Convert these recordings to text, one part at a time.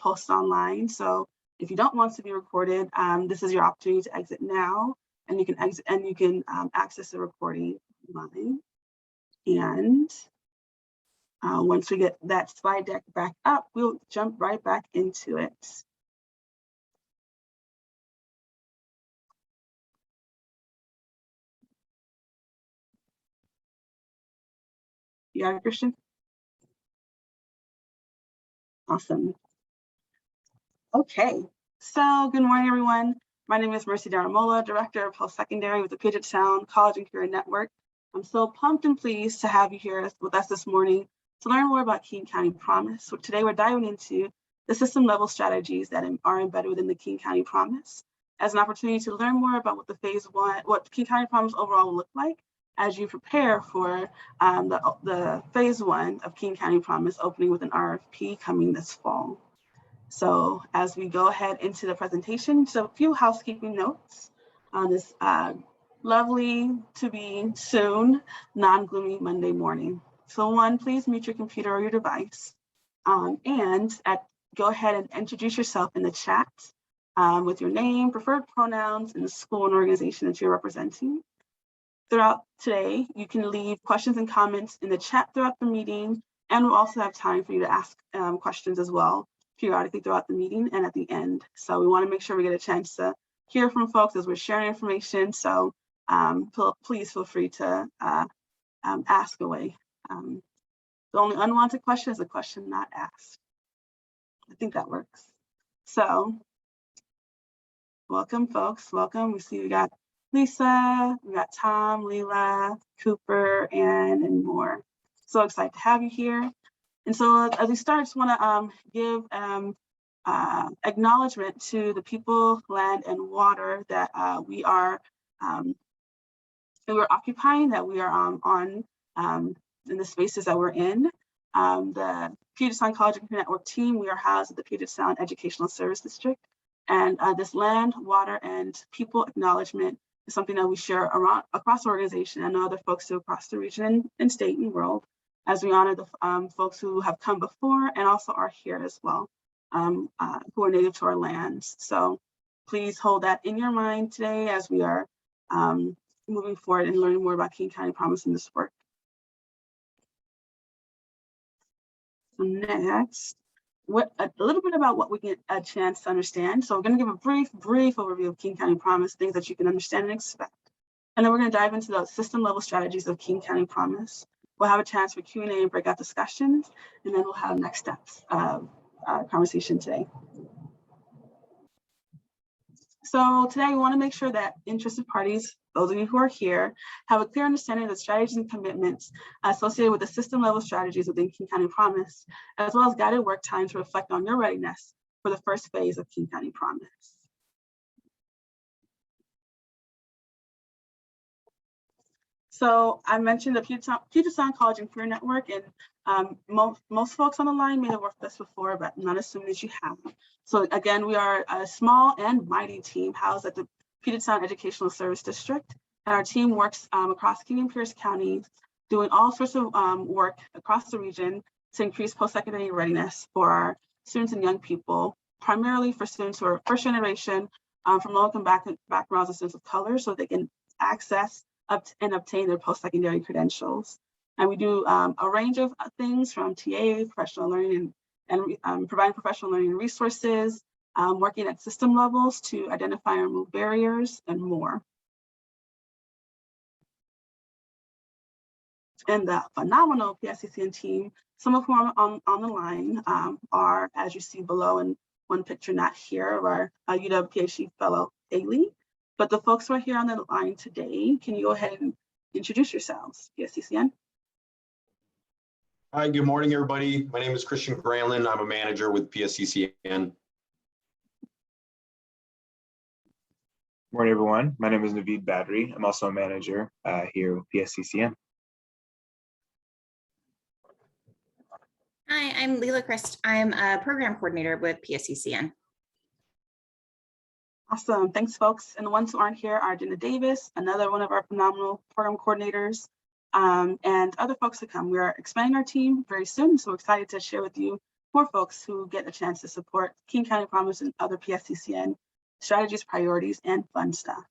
posted online. So if you don't want to be recorded, this is your opportunity to exit now, and you can exit and you can access the recording online. And once we get that slide deck back up, we'll jump right back into it. You got it, Christian? Awesome. Okay, so good morning, everyone. My name is Mercy Daramola, Director of Post-Secondary with the Puget Sound College and Career Network. I'm so pumped and pleased to have you here with us this morning to learn more about King County Promise. So today we're diving into the system level strategies that are embedded within the King County Promise as an opportunity to learn more about what King County Promise overall will look like as you prepare for the phase 1 of King County Promise opening with an RFP coming this fall. So as we go ahead into the presentation, so a few housekeeping notes on this lovely to be soon non-gloomy Monday morning. So one, please mute your computer or your device, and go ahead and introduce yourself in the chat with your name, preferred pronouns, and the school and organization that you're representing. Throughout today, you can leave questions and comments in the chat throughout the meeting, and we'll also have time for you to ask questions as well periodically throughout the meeting and at the end. So we want to make sure we get a chance to hear from folks as we're sharing information. So please feel free to ask away. The only unwanted question is a question not asked. I think that works. So welcome, folks. Welcome. We see we got Lisa, we got Tom, Leila, Cooper, and more. So excited to have you here. And so as we start, I just want to give acknowledgement to the people, land, and water that we are occupying, that we are on in the spaces that we're in. The Puget Sound College and Career Network team, we are housed at the Puget Sound Educational Service District. And this land, water, and people acknowledgement is something that we share across the organization. I know other folks do across the region and state and world, as we honor the folks who have come before and also are here as well, who are native to our lands. So please hold that in your mind today as we are moving forward and learning more about King County Promise in this work. So next, a little bit about what we get a chance to understand. So we're going to give a brief overview of King County Promise, things that you can understand and expect. And then we're going to dive into the system level strategies of King County Promise. We'll have a chance for Q&A and breakout discussions, and then we'll have next steps of conversation today. So today we want to make sure that interested parties, those of you who are here, have a clear understanding of the strategies and commitments associated with the system level strategies within King County Promise, as well as guided work time to reflect on your readiness for the first phase of King County Promise. So I mentioned the Puget Sound College and Career Network, and most folks on the line may have worked with us before, but I'm not assuming that you have. So again, we are a small and mighty team housed at the Puget Sound Educational Service District, and our team works across King and Pierce counties, doing all sorts of work across the region to increase post-secondary readiness for our students and young people, primarily for students who are first generation from low-income backgrounds and students of color, so they can access and obtain their post-secondary credentials. And we do a range of things from TA, professional learning, and providing professional learning resources, working at system levels to identify and remove barriers, and more. And the phenomenal PSCCN team, some of whom are on the line, are, as you see below in one picture, not here, our UW PhD fellow, Haley. But the folks who are here on the line today, can you go ahead and introduce yourselves, PSCCN? Hi, good morning, everybody. My name is Christian Granlin. I'm a manager with PSCCN. Morning, everyone. My name is Naveed Badri. I'm also a manager here with PSCCN. Hi, I'm Leila Christ. I'm a program coordinator with PSCCN. Awesome, thanks folks. And the ones who aren't here are Jenna Davis, another one of our phenomenal program coordinators, and other folks to come. We are expanding our team very soon, so we're excited to share with you for folks who get a chance to support King County Promise and other PSCCN strategies, priorities, and fun stuff.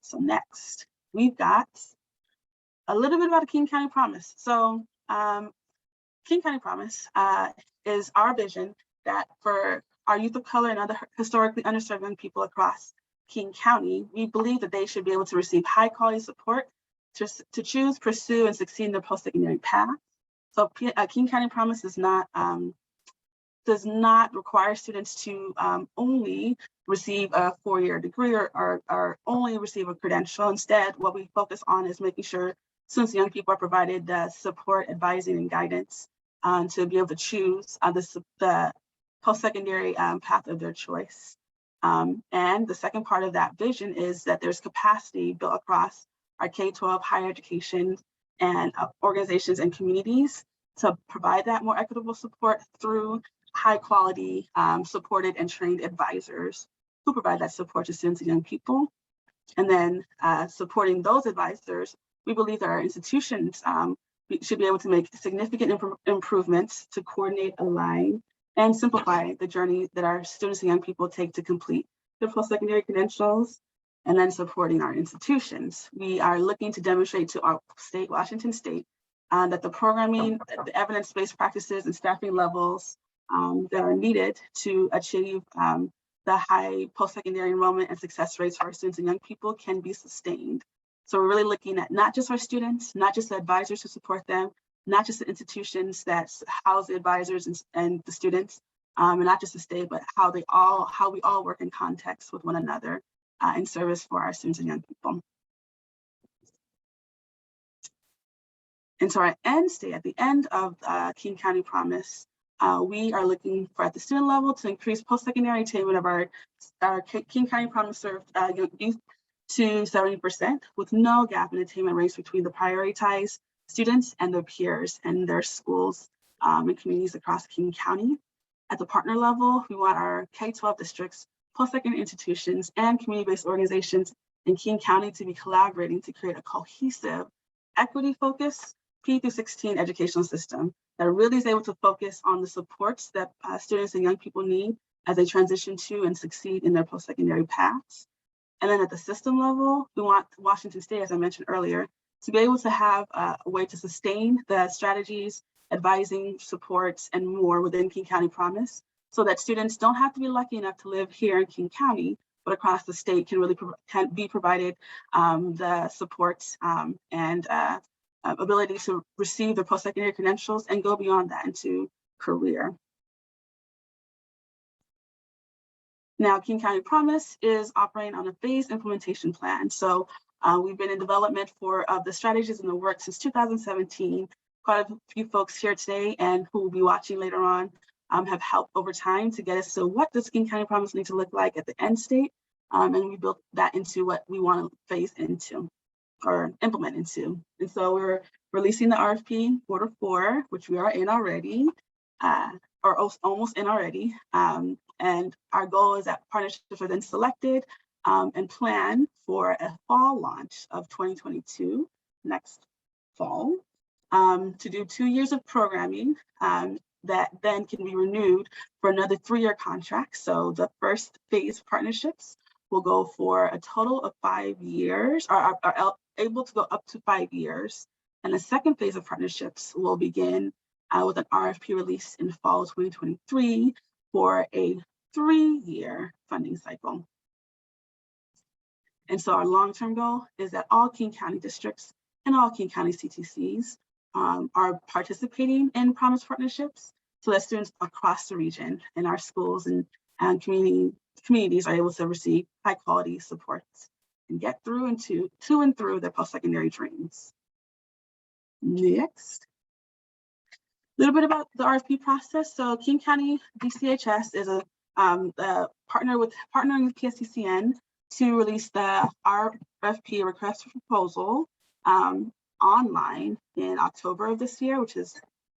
So next, we've got a little bit about a King County Promise. So King County Promise is our vision that for our youth of color and other historically underserved young people across King County, we believe that they should be able to receive high quality support to choose, pursue, and succeed in their post-secondary path. So King County Promise does not require students to only receive a 4-year degree or only receive a credential. Instead, what we focus on is making sure students and young people are provided the support, advising, and guidance to be able to choose the post-secondary path of their choice. And the second part of that vision is that there's capacity built across our K-12 higher education and organizations and communities to provide that more equitable support through high quality supported and trained advisors who provide that support to students and young people. And then supporting those advisors, we believe that our institutions should be able to make significant improvements to coordinate, align, and simplify the journey that our students and young people take to complete their post-secondary credentials, and then supporting our institutions. We are looking to demonstrate to our state, Washington State, that the programming, the evidence-based practices and staffing levels that are needed to achieve the high post-secondary enrollment and success rates for our students and young people can be sustained. So we're really looking at not just our students, not just the advisors who support them, not just the institutions that house the advisors and the students, and not just the state, but how we all work in context with one another in service for our students and young people. And so our end state, at the end of King County Promise, we are looking for at the student level to increase post-secondary attainment of our King County Promise served youth to 70% with no gap in attainment rates between the prioritized students and their peers and their schools and communities across King County. At the partner level, we want our K-12 districts, post-secondary institutions, and community-based organizations in King County to be collaborating to create a cohesive, equity-focused P through 16 educational system that really is able to focus on the supports that students and young people need as they transition to and succeed in their post-secondary paths. And then at the system level, we want Washington State, as I mentioned earlier, to be able to have a way to sustain the strategies, advising, supports, and more within King County Promise, so that students don't have to be lucky enough to live here in King County, but across the state can really be provided the supports and ability to receive their post-secondary credentials and go beyond that into career. Now, King County Promise is operating on a phased implementation plan. So we've been in development for the strategies and the work since 2017. Quite a few folks here today and who will be watching later on have helped over time to get us to what does King County Promise need to look like at the end state. And we built that into what we want to phase into or implement into. And so we're releasing the RFP Q4, which we are in already, or almost in already. And our goal is that partnerships are then selected and planned for a fall launch of 2022, next fall, to do 2 years of programming that then can be renewed for another 3-year contract. So the first phase partnerships will go for a total of 5 years, or are able to go up to 5 years. And the second phase of partnerships will begin with an RFP release in fall 2023 for a 3-year funding cycle. And so our long-term goal is that all King County districts and all King County CTCs are participating in Promise partnerships so that students across the region and our schools and communities are able to receive high quality supports and get through and to and through their post-secondary dreams. Next, a little bit about the RFP process. So King County DCHS is partnering with PSCCN to release the RFP request for proposal online in October of this year, which is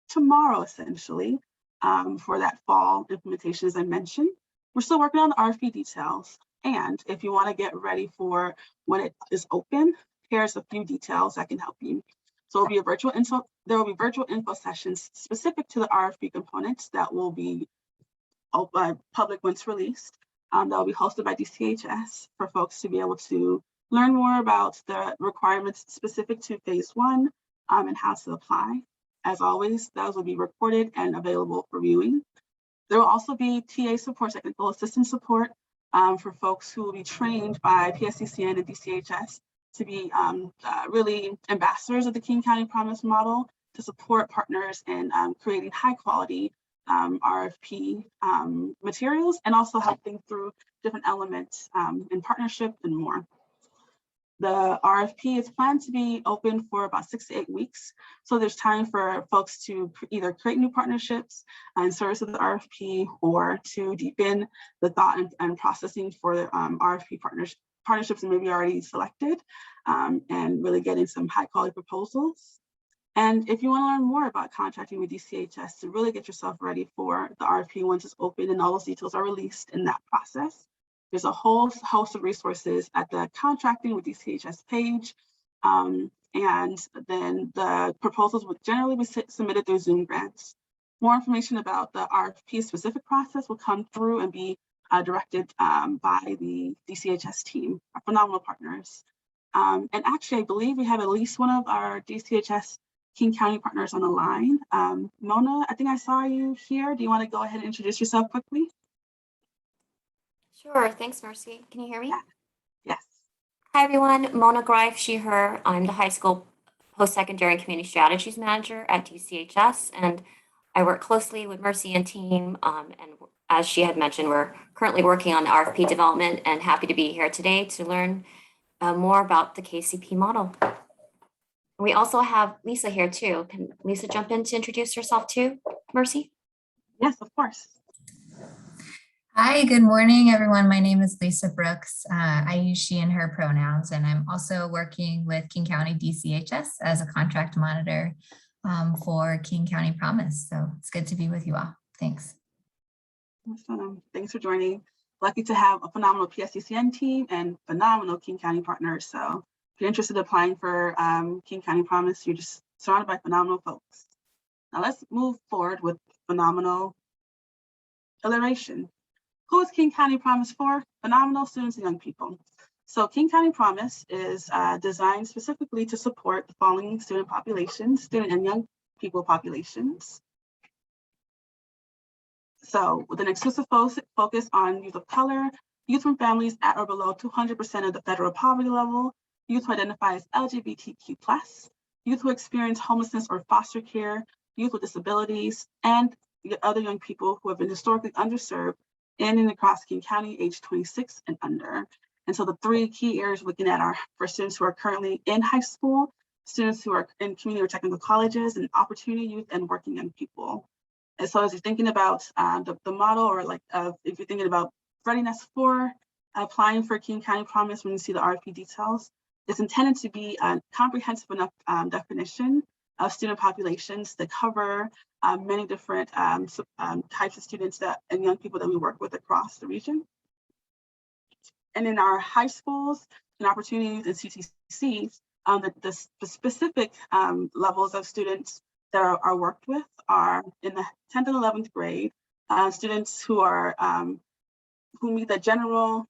tomorrow essentially, for that fall implementation, as I mentioned. We're still working on the RFP details. And if you want to get ready for when it is open, here's a few details that can help you. So it'll be a virtual There will be virtual info sessions specific to the RFP components that will be public once released. That will be hosted by DCHS for folks to be able to learn more about the requirements specific to phase 1 and how to apply. As always, those will be recorded and available for viewing. There will also be TA support, technical assistance support for folks who will be trained by PSCCN and DCHS to be really ambassadors of the King County Promise model to support partners in creating high quality RFP materials and also helping through different elements in partnership and more. The RFP is planned to be open for about 6 to 8 weeks. So there's time for folks to either create new partnerships and service of the RFP or to deepen the thought and processing for the RFP partnerships that maybe already selected and really getting some high quality proposals. And if you want to learn more about contracting with DCHS to really get yourself ready for the RFP once it's open and all those details are released in that process, there's a whole host of resources at the contracting with DCHS page. And then the proposals would generally be submitted through Zoom grants. More information about the RFP specific process will come through and be directed by the DCHS team, our phenomenal partners. And actually, I believe we have at least one of our DCHS King County partners on the line. Mona, I think I saw you here. Do you want to go ahead and introduce yourself quickly? Sure, thanks, Mercy. Can you hear me? Yeah. Yes. Hi, everyone. Mona Greif, she, her. I'm the high school post-secondary and community strategies manager at DCHS, and I work closely with Mercy and team. And as she had mentioned, we're currently working on RFP development and happy to be here today to learn more about the KCP model. We also have Lisa here too. Can Lisa jump in to introduce herself too, Mercy? Yes, of course. Hi, good morning, everyone. My name is Lisa Brooks. I use she and her pronouns, and I'm also working with King County DCHS as a contract monitor for King County Promise. So it's good to be with you all. Thanks. Awesome. Thanks for joining. Lucky to have a phenomenal PSCCN team and phenomenal King County partners. So if you're interested in applying for King County Promise, you're just surrounded by phenomenal folks. Now let's move forward with phenomenal alliteration. Who is King County Promise for? Phenomenal students and young people. So King County Promise is designed specifically to support the following student populations, student and young people populations. So with an exclusive focus on youth of color, youth from families at or below 200% of the federal poverty level, youth who identify as LGBTQ+, youth who experience homelessness or foster care, youth with disabilities, and other young people who have been historically underserved in and across King County, age 26 and under. And so the three key areas we're looking at are for students who are currently in high school, students who are in community or technical colleges, and opportunity youth and working young people. And so as you're thinking about the model, or like if you're thinking about readiness for applying for King County Promise, when you see the RFP details, it's intended to be a comprehensive enough definition of student populations that cover many different types of students and young people that we work with across the region. And in our high schools and opportunities and CTCs, the specific levels of students that are worked with are in the 10th and 11th grade, students who are who meet the general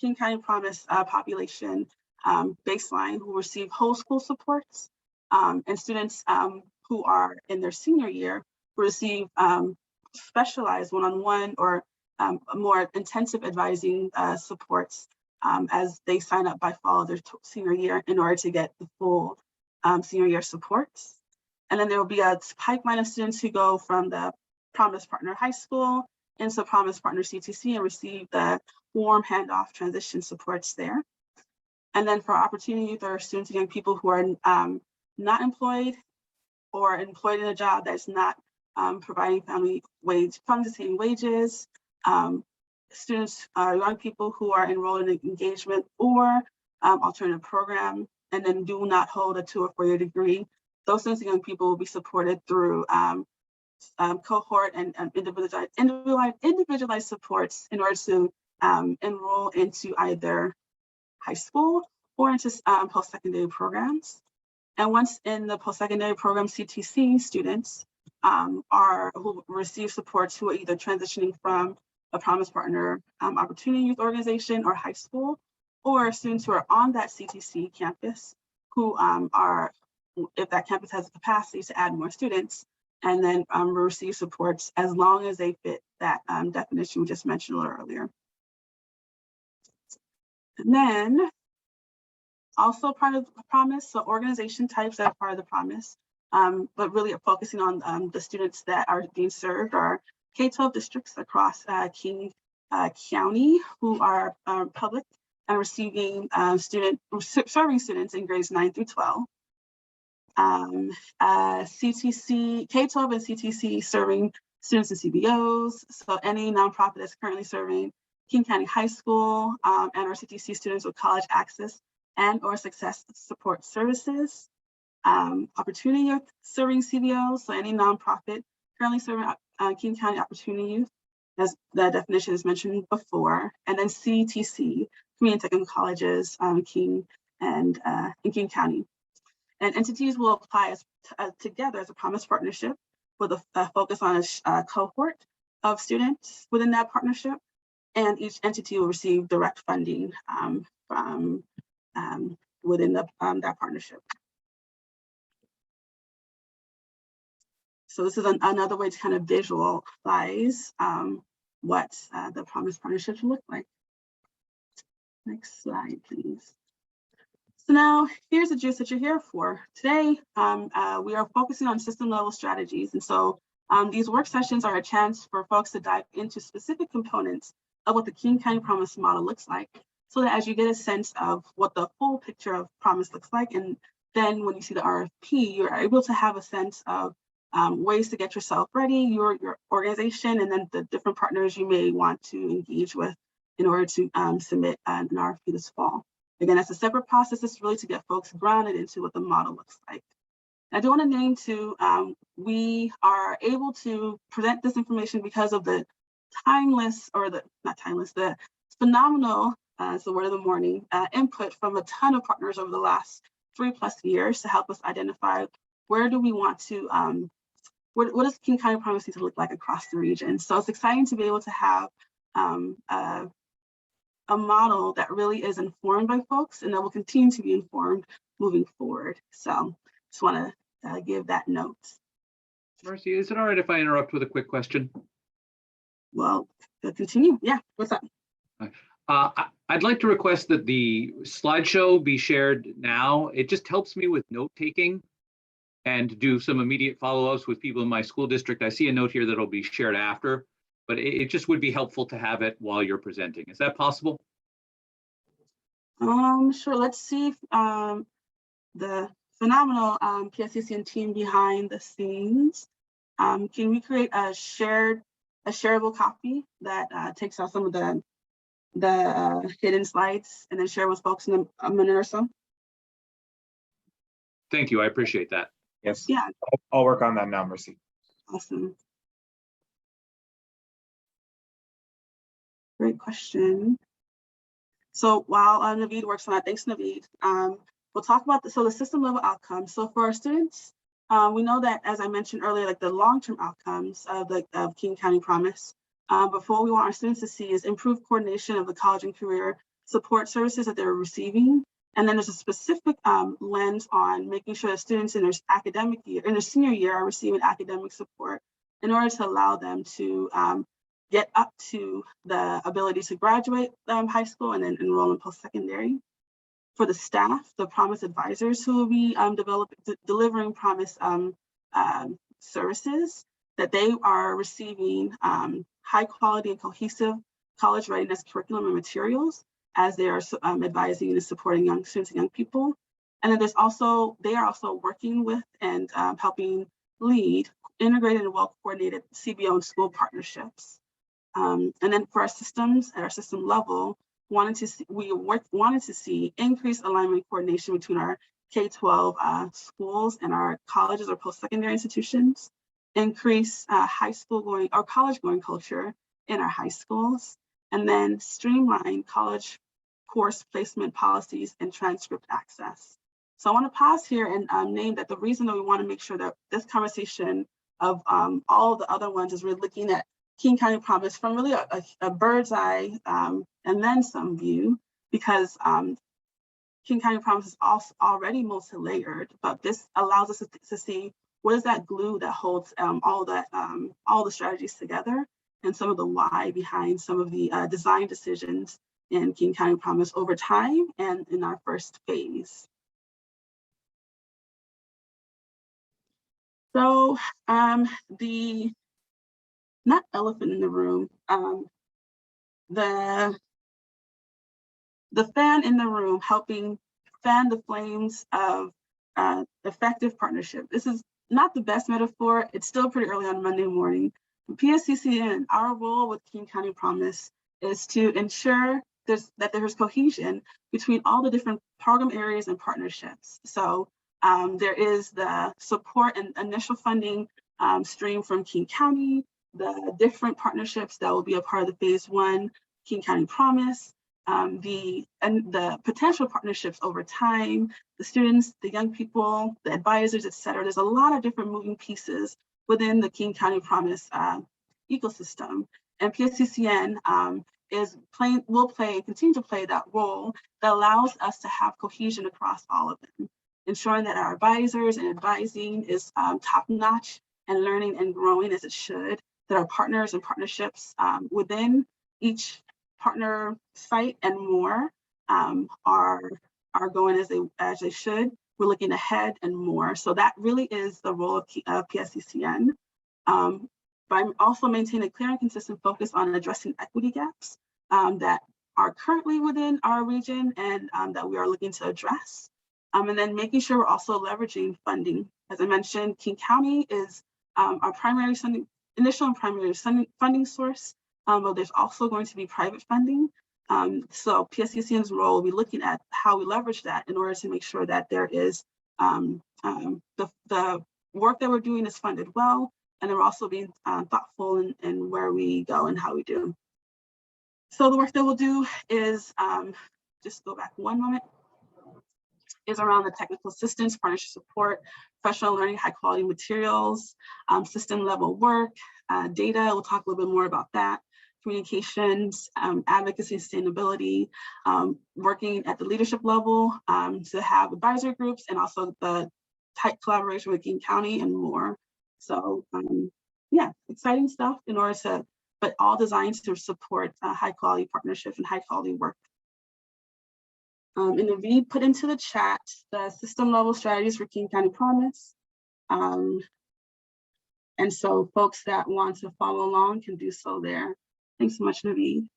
King County Promise population baseline, who receive whole school supports, and students who are in their senior year who receive specialized one-on-one or more intensive advising supports as they sign up by fall of their senior year in order to get the full senior year supports. And then there will be a pipeline of students who go from the Promise Partner High School into Promise Partner CTC and receive the warm handoff transition supports there. And then for opportunity youth, there are students and young people who are not employed or employed in a job that's not providing family sustaining wages. Students are young people who are enrolled in an engagement or alternative program and then do not hold a 2 or 4 year degree. Those students and young people will be supported through cohort and individualized supports in order to enroll into either high school or into post-secondary programs. And once in the post-secondary program, CTC students who receive supports who are either transitioning from a Promise Partner Opportunity Youth Organization or high school, or students who are on that CTC campus who if that campus has the capacity to add more students, and then receive supports as long as they fit that definition we just mentioned a little earlier. And then also part of the promise, so organization types that are part of the promise, but really focusing on the students that are being served are K-12 districts across King County who are public and receiving serving students in grades 9 through 12. CTC, K-12 and CTC serving students in CBOs. So any nonprofit that's currently serving King County High School and our CTC students with college access and or success support services. Opportunity Youth serving CBOs, so any nonprofit currently serving King County Opportunity Youth, as the definition is mentioned before. And then CTC, Community Technical Colleges, King and in King County. And entities will apply together as a Promise Partnership with a focus on a cohort of students within that partnership. And each entity will receive direct funding from within that partnership. So this is another way to kind of visualize what the Promise Partnerships look like. Next slide, please. So now here's the juice that you're here for. Today, we are focusing on system level strategies. And so these work sessions are a chance for folks to dive into specific components of what the King County Promise model looks like, so that as you get a sense of what the full picture of Promise looks like, and then when you see the RFP, you're able to have a sense of ways to get yourself ready, your organization, and then the different partners you may want to engage with in order to submit an RFP this fall. Again, that's a separate process. It's really to get folks grounded into what the model looks like. I do want to name too, we are able to present this information because of the the phenomenal, it's the word of the morning, input from a ton of partners over the last 3+ years to help us identify where do we want to, what does King County Promise need to look like across the region. So it's exciting to be able to have a model that really is informed by folks and that will continue to be informed moving forward. So just want to give that note. Mercy, is it all right if I interrupt with a quick question? Well, continue. Yeah, what's up? I'd like to request that the slideshow be shared now. It just helps me with note taking and to do some immediate follow-ups with people in my school district. I see a note here that'll be shared after, but it just would be helpful to have it while you're presenting. Is that possible? Sure. Let's see if the phenomenal PSCCN team behind the scenes, can we create a shareable copy that takes out some of the hidden slides and then share with folks in a minute or so? Thank you. I appreciate that. Yes. Yeah. I'll work on that now, Mercy. Awesome. Great question. So while Naveed works on that, thanks Naveed. We'll talk about the system level outcomes. So for our students, we know that, as I mentioned earlier, like the long-term outcomes of King County Promise, but what we want our students to see is improved coordination of the college and career support services that they're receiving. And then there's a specific lens on making sure that students in their academic year, in their senior year, are receiving academic support in order to allow them to get up to the ability to graduate high school and then enroll in post-secondary. For the staff, the Promise advisors who will be delivering Promise services, that they are receiving high quality and cohesive college readiness curriculum and materials as they are advising and supporting young students and young people. And then they are also working with and helping lead integrated and well-coordinated CBO and school partnerships. And then for our systems, at our system level, we wanted to see increased alignment and coordination between our K-12 schools and our colleges or post-secondary institutions, increase college going culture in our high schools, and then streamline college course placement policies and transcript access. So I want to pause here and name that the reason that we want to make sure that this conversation of all the other ones is really looking at King County Promise from really a bird's eye and then some view, because King County Promise is also already multi-layered, but this allows us to see what is that glue that holds all the strategies together, and some of the why behind some of the design decisions in King County Promise over time and in our first phase. So the not elephant in the room, the fan in the room helping fan the flames of effective partnership. This is not the best metaphor. It's still pretty early on Monday morning. PSCCN, our role with King County Promise is to ensure that there's cohesion between all the different program areas and partnerships. So there is the support and initial funding stream from King County, the different partnerships that will be a part of the phase 1 King County Promise, the potential partnerships over time, the students, the young people, the advisors, et cetera. There's a lot of different moving pieces within the King County Promise ecosystem. And PSCCN will continue to play that role that allows us to have cohesion across all of them, ensuring that our advisors and advising is top-notch and learning and growing as it should, that our partners and partnerships within each partner site and more are going as they should. We're looking ahead and more. So that really is the role of PSCCN. By also maintaining a clear and consistent focus on addressing equity gaps that are currently within our region and that we are looking to address. And then making sure we're also leveraging funding. As I mentioned, King County is our primary initial and primary funding source, but there's also going to be private funding. So PSCCN's role will be looking at how we leverage that in order to make sure that there is the work that we're doing is funded well, and we're also being thoughtful in where we go and how we do. So the work that we'll do is, just go back one moment, is around the technical assistance, partnership support, professional learning, high quality materials, system level work, data, we'll talk a little bit more about that, communications, advocacy, sustainability, working at the leadership level to have advisory groups and also the tight collaboration with King County and more. So yeah, exciting stuff in order to, but all designed to support high quality partnerships and high quality work. And Naveed put into the chat the system level strategies for King County Promise. And so folks that want to follow along can do so there. Thanks so much, Naveed.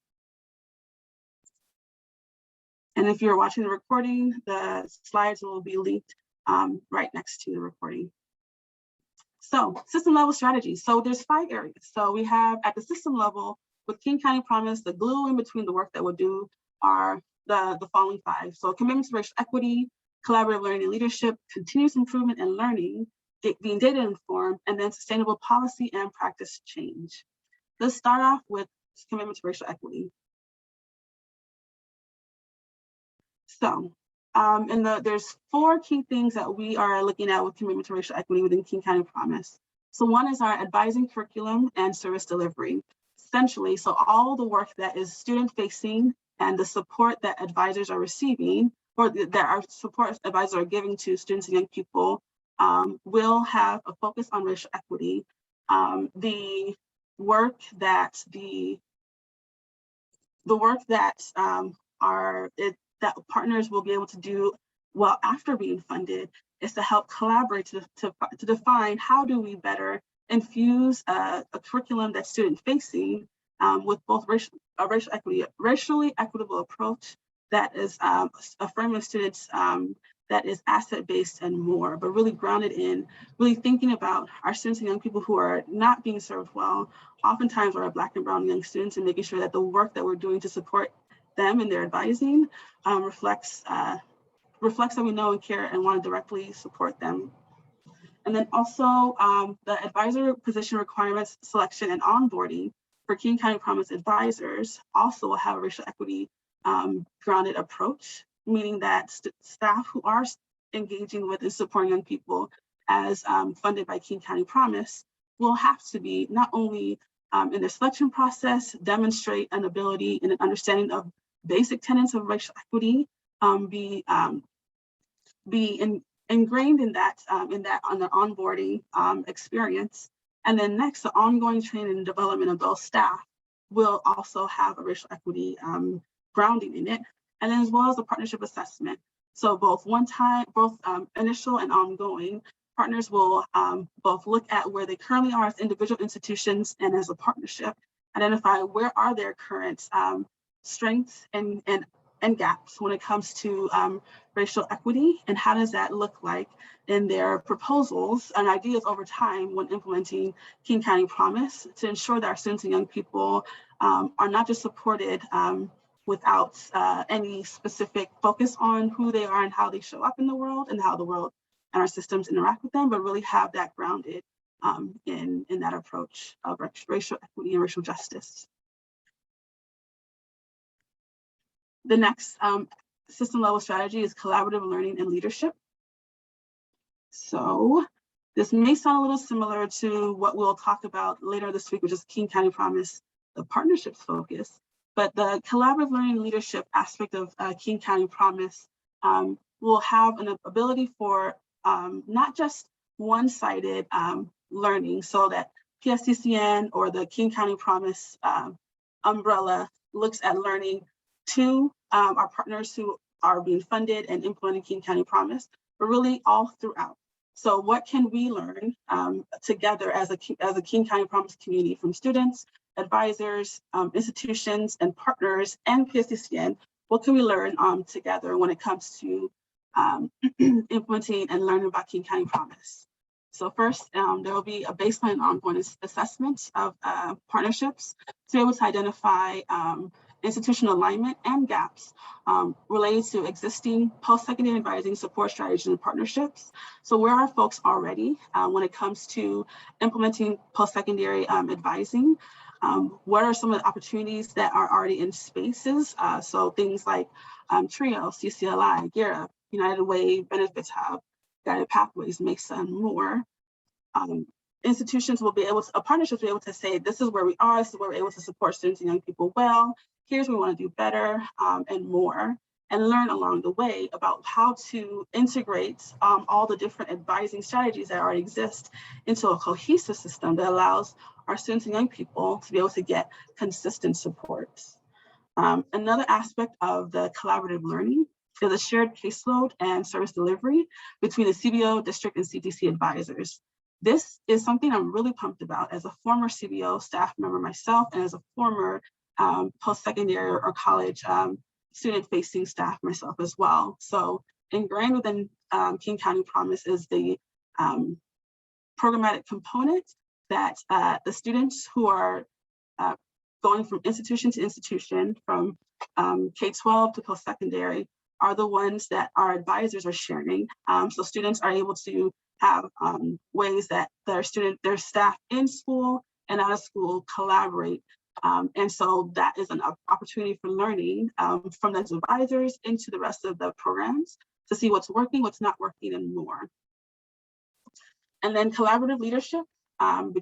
And if you're watching the recording, the slides will be linked right next to the recording. So system level strategies. So there's 5 areas. So we have at the system level with King County Promise, the glue in between the work that we'll do are the following 5. So commitment to racial equity, collaborative learning and leadership, continuous improvement and learning, being data informed, and then sustainable policy and practice change. Let's start off with commitment to racial equity. So there's 4 key things that we are looking at with commitment to racial equity within King County Promise. So one is our advising curriculum and service delivery. Essentially, so all the work that is student facing and the support that advisors are receiving, or that our support advisors are giving to students and young people will have a focus on racial equity. The work that that partners will be able to do well after being funded is to help collaborate to define how do we better infuse a curriculum that's student facing with both racially equitable approach that is affirming students that is asset-based and more, but really grounded in really thinking about our students and young people who are not being served well, oftentimes are our Black and brown young students, and making sure that the work that we're doing to support them in their advising reflects that we know and care and want to directly support them. And then also the advisor position requirements, selection and onboarding for King County Promise advisors also will have a racial equity grounded approach, meaning that staff who are engaging with and supporting young people as funded by King County Promise will have to be not only in the selection process, demonstrate an ability and an understanding of basic tenets of racial equity, ingrained in that on the onboarding experience. And then next, the ongoing training and development of those staff will also have a racial equity grounding in it, and then as well as the partnership assessment. So both initial and ongoing, partners will both look at where they currently are as individual institutions and as a partnership, identify where are their current strengths and gaps when it comes to racial equity, and how does that look like in their proposals and ideas over time when implementing King County Promise, to ensure that our students and young people are not just supported without any specific focus on who they are and how they show up in the world and how the world and our systems interact with them, but really have that grounded in that approach of racial equity and racial justice. The next system level strategy is collaborative learning and leadership. So this may sound a little similar to what we'll talk about later this week, which is King County Promise, the partnerships focus. But the collaborative learning and leadership aspect of King County Promise will have an ability for not just one-sided learning, so that PSCCN or the King County Promise umbrella looks at learning to our partners who are being funded and implementing King County Promise, but really all throughout. So what can we learn together as a King County Promise community from students, advisors, institutions, and partners, and PSCCN? What can we learn together when it comes to implementing and learning about King County Promise? So first, there will be a baseline ongoing assessment of partnerships to be able to identify institutional alignment and gaps related to existing post-secondary advising support strategies and partnerships. So where are folks already when it comes to implementing post-secondary advising? What are some of the opportunities that are already in spaces? So things like TRIO, CCLI, GERA, United Way, Benefits Hub, Guided Pathways, MESA, and more. Institutions will be able to, partnerships will be able to say, this is where we are, this is where we're able to support students and young people well, here's what we want to do better, and more, and learn along the way about how to integrate all the different advising strategies that already exist into a cohesive system that allows our students and young people to be able to get consistent support. Another aspect of the collaborative learning is a shared caseload and service delivery between the CBO, district, and CTC advisors. This is something I'm really pumped about as a former CBO staff member myself, and as a former post-secondary or college student-facing staff myself as well. So ingrained within King County Promise is the programmatic component that the students who are going from institution to institution, from K-12 to post-secondary, are the ones that our advisors are sharing. So students are able to have ways that their staff in school and out of school collaborate. And so that is an opportunity for learning from those advisors into the rest of the programs to see what's working, what's not working, and more. And then collaborative leadership in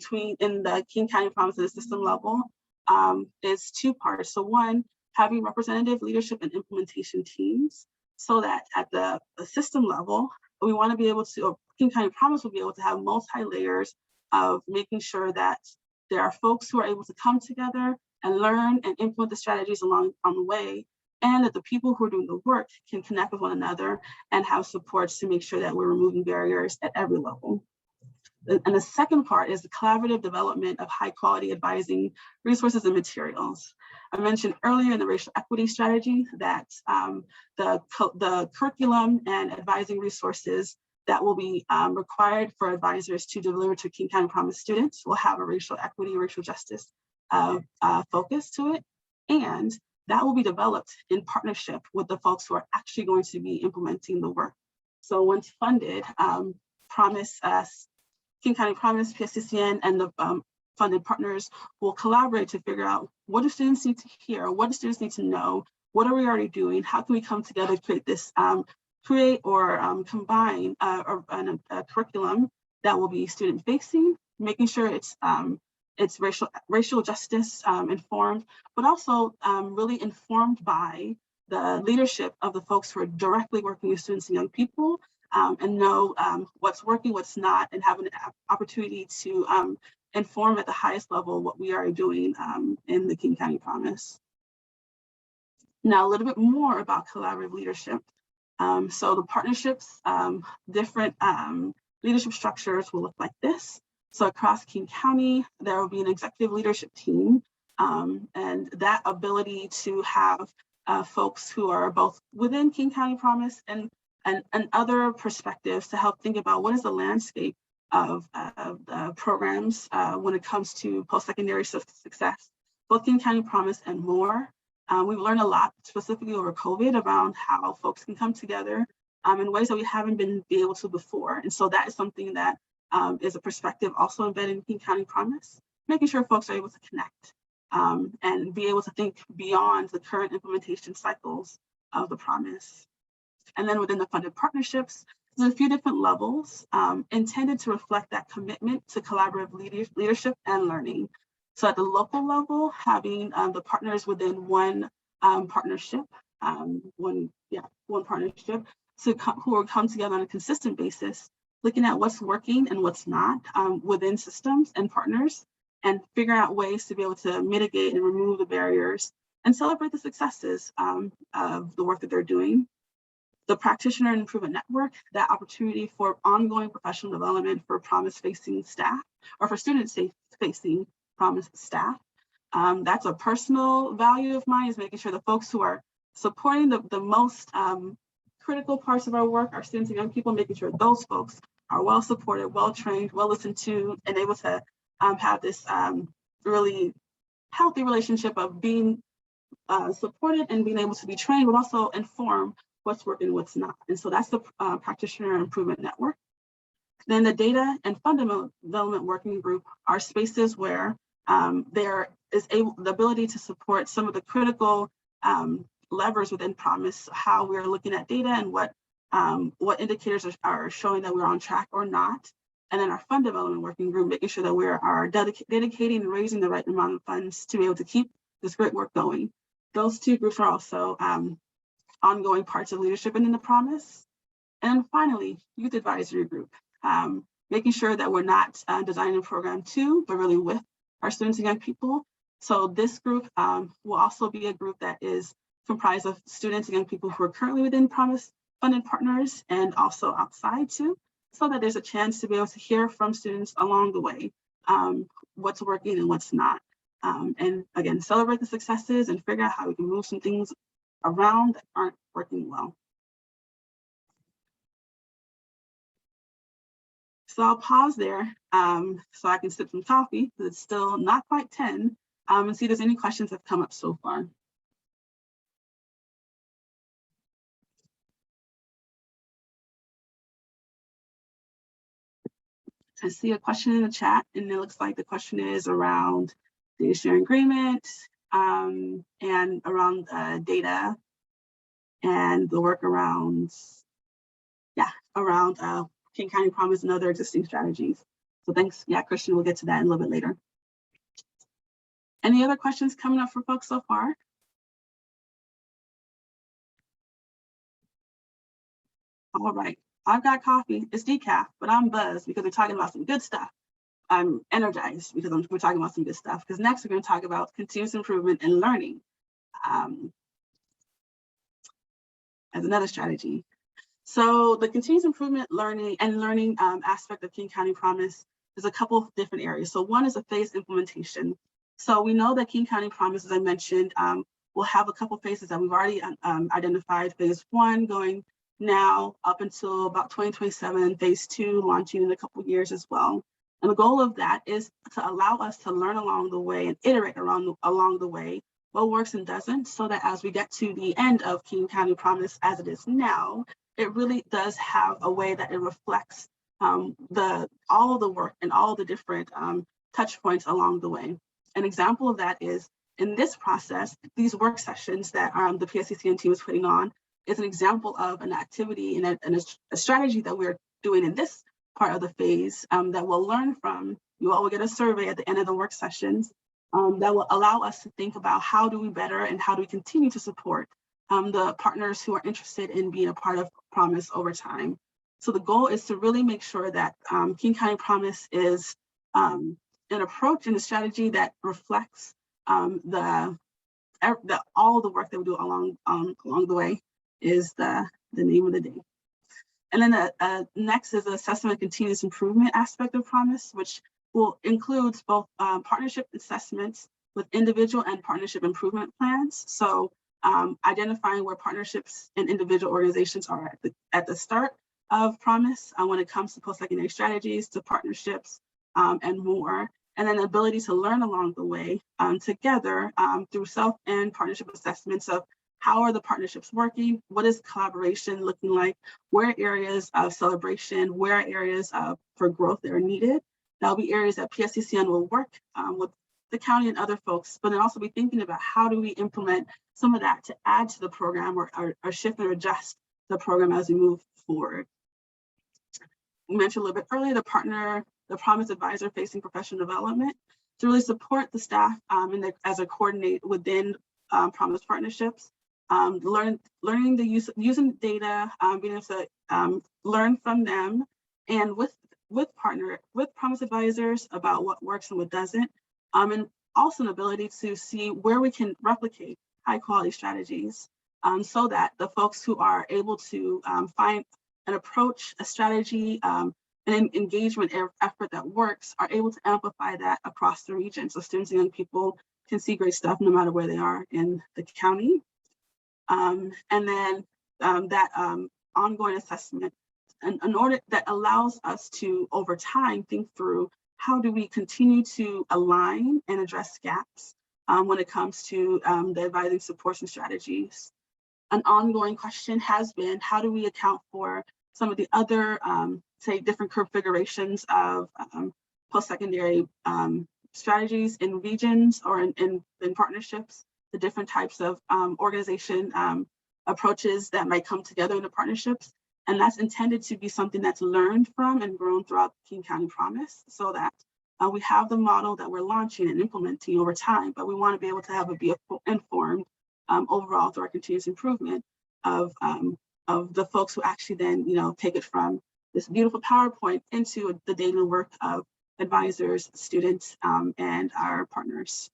the King County Promise at the system level is two parts. So one, having representative leadership and implementation teams, so that at the system level, we want to be able to, King County Promise will be able to have multi-layers of making sure that there are folks who are able to come together and learn and implement the strategies on the way, and that the people who are doing the work can connect with one another and have supports to make sure that we're removing barriers at every level. And the second part is the collaborative development of high quality advising resources and materials. I mentioned earlier in the racial equity strategy that the curriculum and advising resources that will be required for advisors to deliver to King County Promise students will have a racial equity, racial justice focus to it. And that will be developed in partnership with the folks who are actually going to be implementing the work. So once funded, King County Promise, PSCCN, and the funded partners will collaborate to figure out what do students need to hear, what do students need to know, what are we already doing, how can we come together to create this create or combine a curriculum that will be student facing, making sure it's racial justice informed, but also really informed by the leadership of the folks who are directly working with students and young people, and know what's working, what's not, and have an opportunity to inform at the highest level what we are doing in the King County Promise. Now, a little bit more about collaborative leadership. So the partnerships, different leadership structures will look like this. So across King County, there will be an executive leadership team, and that ability to have folks who are both within King County Promise and other perspectives to help think about what is the landscape of programs when it comes to post-secondary success, both King County Promise and more. We've learned a lot, specifically over COVID, around how folks can come together in ways that we haven't been able to before. And so that is something that is a perspective also embedded in King County Promise, making sure folks are able to connect and be able to think beyond the current implementation cycles of the promise. And then within the funded partnerships, there's a few different levels intended to reflect that commitment to collaborative leadership and learning. So at the local level, having the partners within one partnership, one partnership, who will come together on a consistent basis, looking at what's working and what's not within systems and partners, and figuring out ways to be able to mitigate and remove the barriers and celebrate the successes of the work that they're doing. The Practitioner Improvement Network, that opportunity for ongoing professional development for promise-facing staff, or for student-facing promise staff. That's a personal value of mine, is making sure the folks who are supporting the most critical parts of our work, our students and young people, making sure those folks are well supported, well trained, well listened to, and able to have this really healthy relationship of being supported and being able to be trained, but also inform what's working and what's not. And so that's the Practitioner Improvement Network. Then the Data and Fundamental Development Working Group are spaces where there is the ability to support some of the critical levers within Promise, how we're looking at data and what indicators are showing that we're on track or not. And then our Fund Development Working Group, making sure that we are dedicating and raising the right amount of funds to be able to keep this great work going. Those two groups are also ongoing parts of leadership and in the Promise. And finally, Youth Advisory Group, making sure that we're not designing a program to, but really with our students and young people. So this group will also be a group that is comprised of students and young people who are currently within Promise funded partners and also outside too, so that there's a chance to be able to hear from students along the way, what's working and what's not. And again, celebrate the successes and figure out how we can move some things around that aren't working well. So I'll pause there so I can sip some coffee, because it's still not quite 10, and see if there's any questions that have come up so far. I see a question in the chat, and it looks like the question is around data sharing agreement and around data and the work around, around King County Promise and other existing strategies. So thanks, Christian, we'll get to that in a little bit later. Any other questions coming up for folks so far? All right, I've got coffee, it's decaf, but I'm buzzed because we're talking about some good stuff. I'm energized because we're talking about some good stuff, because next we're going to talk about continuous improvement and learning as another strategy. So the continuous improvement learning aspect of King County Promise is a couple of different areas. So one is a phased implementation. So we know that King County Promise, as I mentioned, will have a couple phases that we've already identified. Phase 1 going now up until about 2027, and phase 2 launching in a couple of years as well. And the goal of that is to allow us to learn along the way and iterate along the way what works and doesn't, so that as we get to the end of King County Promise as it is now, it really does have a way that it reflects all of the work and all the different touch points along the way. An example of that is in this process, these work sessions that the PSCCN team is putting on, is an example of an activity and a strategy that we're doing in this part of the phase that we'll learn from. You all will get a survey at the end of the work sessions that will allow us to think about how do we better and how do we continue to support the partners who are interested in being a part of Promise over time. So the goal is to really make sure that King County Promise is an approach and a strategy that reflects all the work that we do along the way is the name of the day. And then the next is the assessment and continuous improvement aspect of Promise, which will include both partnership assessments with individual and partnership improvement plans. So identifying where partnerships and individual organizations are at the start of Promise when it comes to post-secondary strategies, to partnerships, and more. And then the ability to learn along the way together through self and partnership assessments of how are the partnerships working, what is collaboration looking like, where are areas of celebration, where are areas for growth that are needed. That'll be areas that PSCCN will work with the county and other folks, but then also be thinking about how do we implement some of that to add to the program or shift or adjust the program as we move forward. We mentioned a little bit earlier, the Promise Advisor facing professional development to really support the staff as a coordinate within Promise partnerships, learning the using data, being able to learn from them, and with Promise Advisors about what works and what doesn't, and also an ability to see where we can replicate high quality strategies so that the folks who are able to find an approach, a strategy, an engagement effort that works are able to amplify that across the region. So students and young people can see great stuff no matter where they are in the county. And then that ongoing assessment in order that allows us to, over time, think through how do we continue to align and address gaps when it comes to the advising supports and strategies. An ongoing question has been, how do we account for some of the other, say, different configurations of post-secondary strategies in regions or in partnerships, the different types of organization approaches that might come together in the partnerships. And that's intended to be something that's learned from and grown throughout King County Promise so that we have the model that we're launching and implementing over time, but we want to be able to be informed overall through our continuous improvement of the folks who actually then, take it from this beautiful PowerPoint into the daily work of advisors, students, and our partners.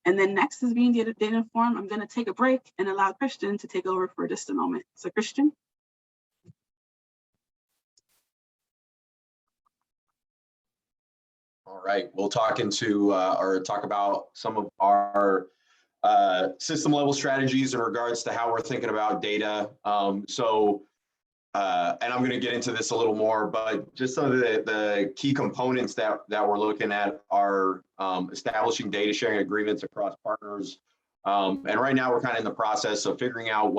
And then next is being data informed. I'm going to take a break and allow Christian to take over for just a moment. So Christian. All right, we'll talk about some of our system level strategies in regards to how we're thinking about data. And I'm going to get into this a little more, but just some of the key components that we're looking at are establishing data sharing agreements across partners. And right now we're kind of in the process of figuring out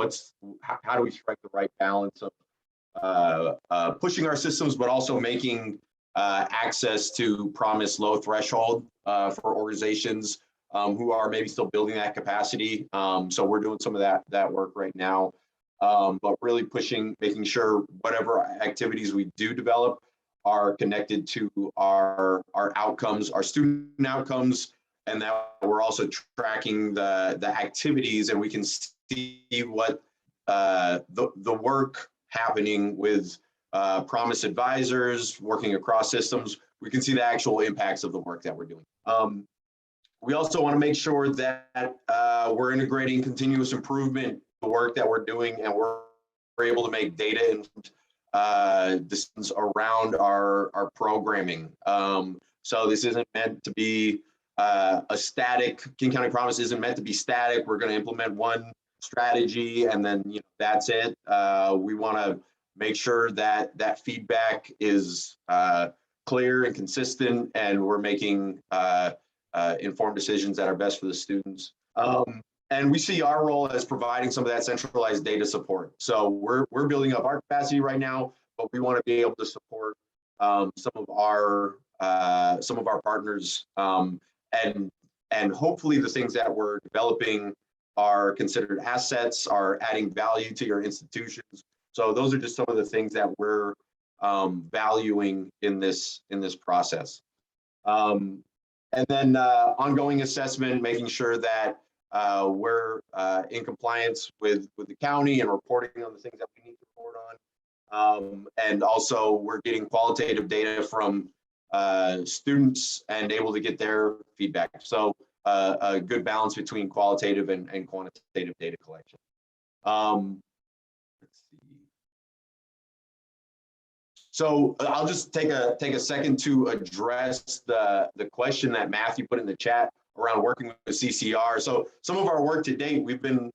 how do we strike the right balance of pushing our systems, but also making access to Promise low threshold for organizations who are maybe still building that capacity. So we're doing some of that work right now. But really making sure whatever activities we do develop are connected to our outcomes, our student outcomes, and that we're also tracking the activities, and we can see what the work happening with Promise advisors working across systems. We can see the actual impacts of the work that we're doing. We also want to make sure that we're integrating continuous improvement, the work that we're doing, and we're able to make data decisions around our programming. So this isn't meant to be a static, King County Promise isn't meant to be static. We're going to implement one strategy and then that's it. We want to make sure that feedback is clear and consistent, and we're making informed decisions that are best for the students. And we see our role as providing some of that centralized data support. So we're building up our capacity right now, but we want to be able to support some of our partners and and hopefully the things that we're developing are considered assets, are adding value to your institutions. So those are just some of the things that we're valuing in this process. And then ongoing assessment, making sure that we're in compliance with the county and reporting on the things that we need to report on. And also we're getting qualitative data from students and able to get their feedback. So a good balance between qualitative and quantitative data collection. Let's see. So I'll just take a second to address the question that Matthew put in the chat around working with CCR. So some of our work to date, we've been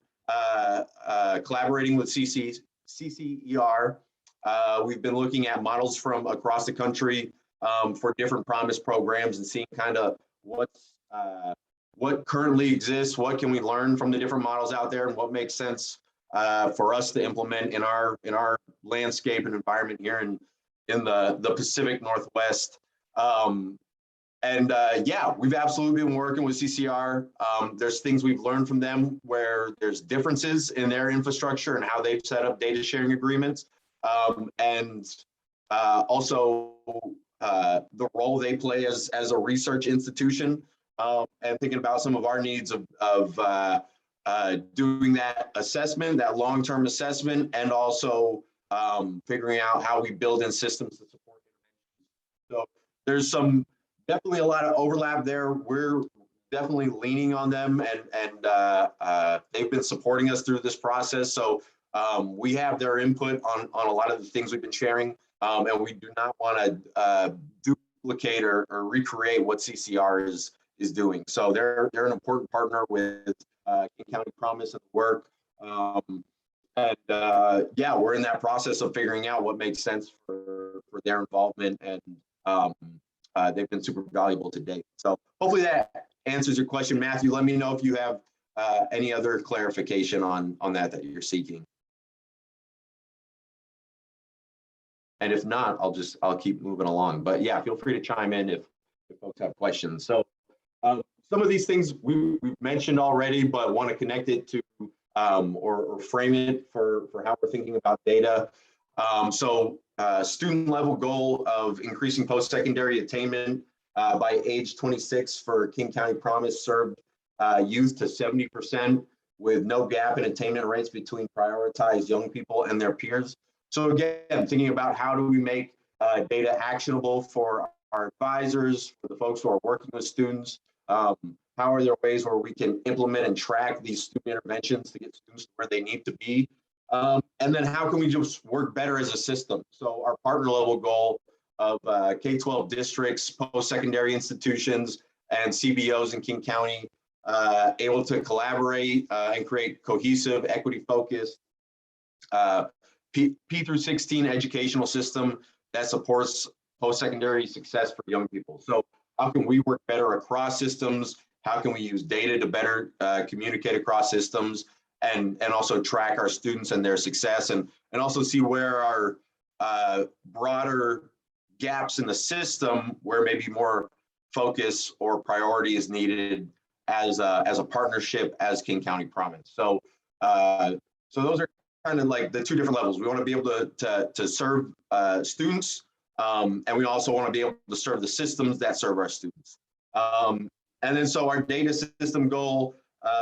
collaborating with CCER. We've been looking at models from across the country for different promise programs and seeing kind of what currently exists, what can we learn from the different models out there, and what makes sense for us to implement in our landscape and environment here in the Pacific Northwest. Yeah, we've absolutely been working with CCR. There's things we've learned from them where there's differences in their infrastructure and how they've set up data sharing agreements. Also the role they play as a research institution, and thinking about some of our needs of doing that assessment, that long-term assessment, and also figuring out how we build in systems to support interventions. So there's definitely a lot of overlap there. We're definitely leaning on them, and they've been supporting us through this process. So we have their input on a lot of the things we've been sharing, and we do not want to duplicate or recreate what CCR is doing. So they're an important partner with King County Promise and work. Yeah, we're in that process of figuring out what makes sense for their involvement, and they've been super valuable to date. So hopefully that answers your question, Matthew. Let me know if you have any other clarification on that you're seeking. And if not, I'll keep moving along. But yeah, feel free to chime in if folks have questions. So some of these things we've mentioned already, but want to connect it to or frame it for how we're thinking about data. Student level goal of increasing post-secondary attainment by age 26 for King County Promise served youth to 70% with no gap in attainment rates between prioritized young people and their peers. So again, thinking about how do we make data actionable for our advisors, for the folks who are working with students. How are there ways where we can implement and track these student interventions to get students where they need to be? And then how can we just work better as a system? So our partner level goal of K-12 districts, post-secondary institutions, and CBOs in King County able to collaborate and create cohesive, equity-focused P through 16 educational system that supports post-secondary success for young people. So how can we work better across systems? How can we use data to better communicate across systems and also track our students and their success, and also see where our broader gaps in the system where maybe more focus or priority is needed as a partnership as King County Promise. So those are kind of like the two different levels. We want to be able to serve students, and we also want to be able to serve the systems that serve our students. And then so our data system goal,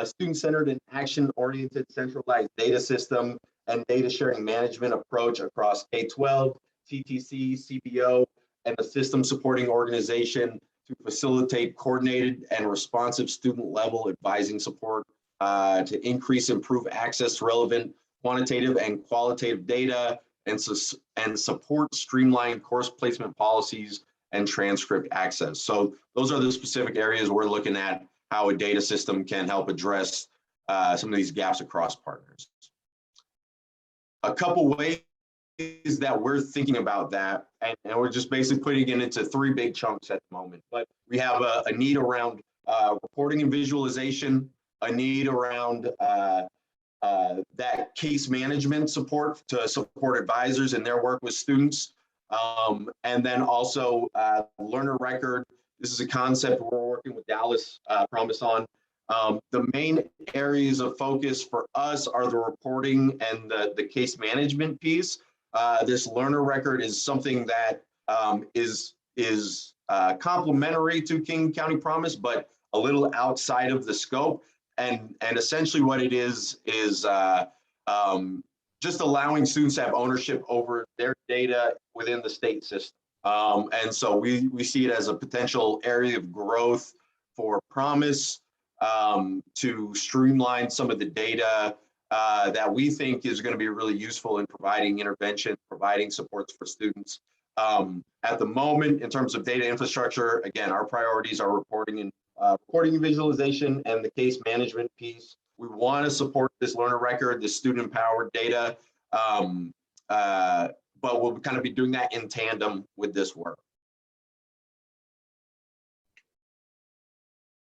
student-centered and action-oriented centralized data system and data sharing management approach across K-12, TTC, CBO, and the system supporting organization to facilitate coordinated and responsive student level advising support to increase, improve access to relevant quantitative and qualitative data and support streamlined course placement policies and transcript access. So those are the specific areas we're looking at how a data system can help address some of these gaps across partners. A couple ways that we're thinking about that, and we're just basically putting it into three big chunks at the moment, but we have a need around reporting and visualization, a need around that case management support to support advisors in their work with students, and then also learner record This is a concept we're working with Dallas Promise on. The main areas of focus for us are the reporting and the case management piece. This learner record is something that is complementary to King County Promise, but a little outside of the scope. And essentially what it is just allowing students to have ownership over their data within the state system. And so we see it as a potential area of growth for Promise to streamline some of the data that we think is going to be really useful in providing intervention, providing supports for students. At the moment, in terms of data infrastructure, again, our priorities are reporting and visualization and the case management piece. We want to support this learner record, this student-empowered data, but we'll kind of be doing that in tandem with this work.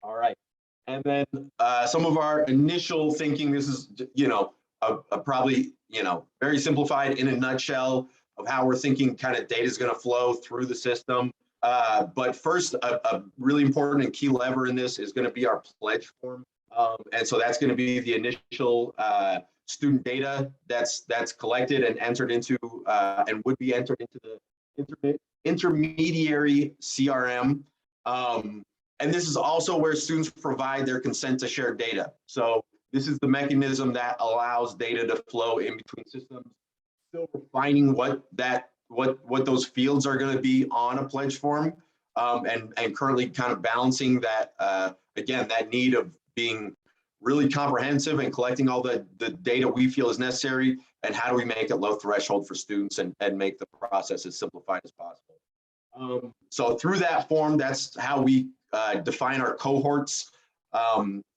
All right, and then some of our initial thinking. This is, a probably, very simplified in a nutshell of how we're thinking kind of data is going to flow through the system. But first, a really important and key lever in this is going to be our pledge form. And so that's going to be the initial student data that's collected and entered into and would be entered into the intermediary CRM. And this is also where students provide their consent to share data. So this is the mechanism that allows data to flow in between systems, still refining what those fields are going to be on a pledge form, and currently kind of balancing that, again, that need of being really comprehensive and collecting all the data we feel is necessary, and how do we make it low threshold for students and make the process as simplified as possible. So through that form, that's how we define our cohorts.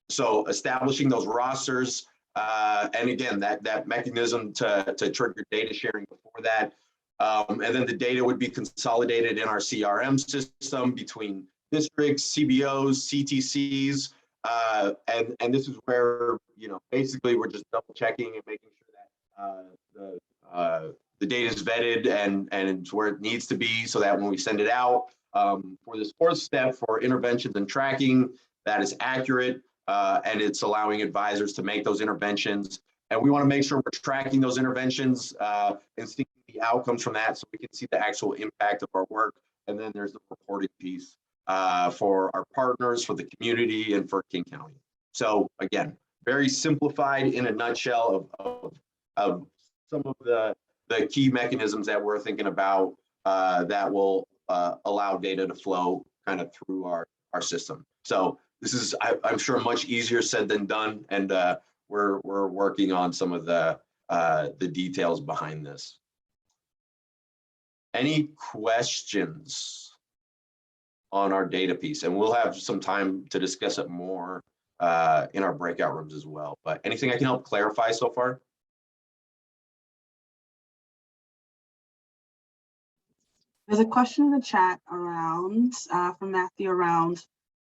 So establishing those rosters, and again, that mechanism to trigger data sharing before that. And then the data would be consolidated in our CRM system between districts, CBOs, CTCs, and this is where, basically we're just double checking and making sure that the data is vetted and it's where it needs to be, so that when we send it out for this fourth step for interventions and tracking, that is accurate, and it's allowing advisors to make those interventions. And we want to make sure we're tracking those interventions and seeing the outcomes from that, so we can see the actual impact of our work. And then there's the reporting piece for our partners, for the community, and for King County. So again, very simplified in a nutshell of some of the key mechanisms that we're thinking about that will allow data to flow kind of through our system. So this is, I'm sure, much easier said than done, and we're working on some of the details behind this. Any questions on our data piece? And we'll have some time to discuss it more in our breakout rooms as well. But anything I can help clarify so far? There's a question in the chat around from Matthew around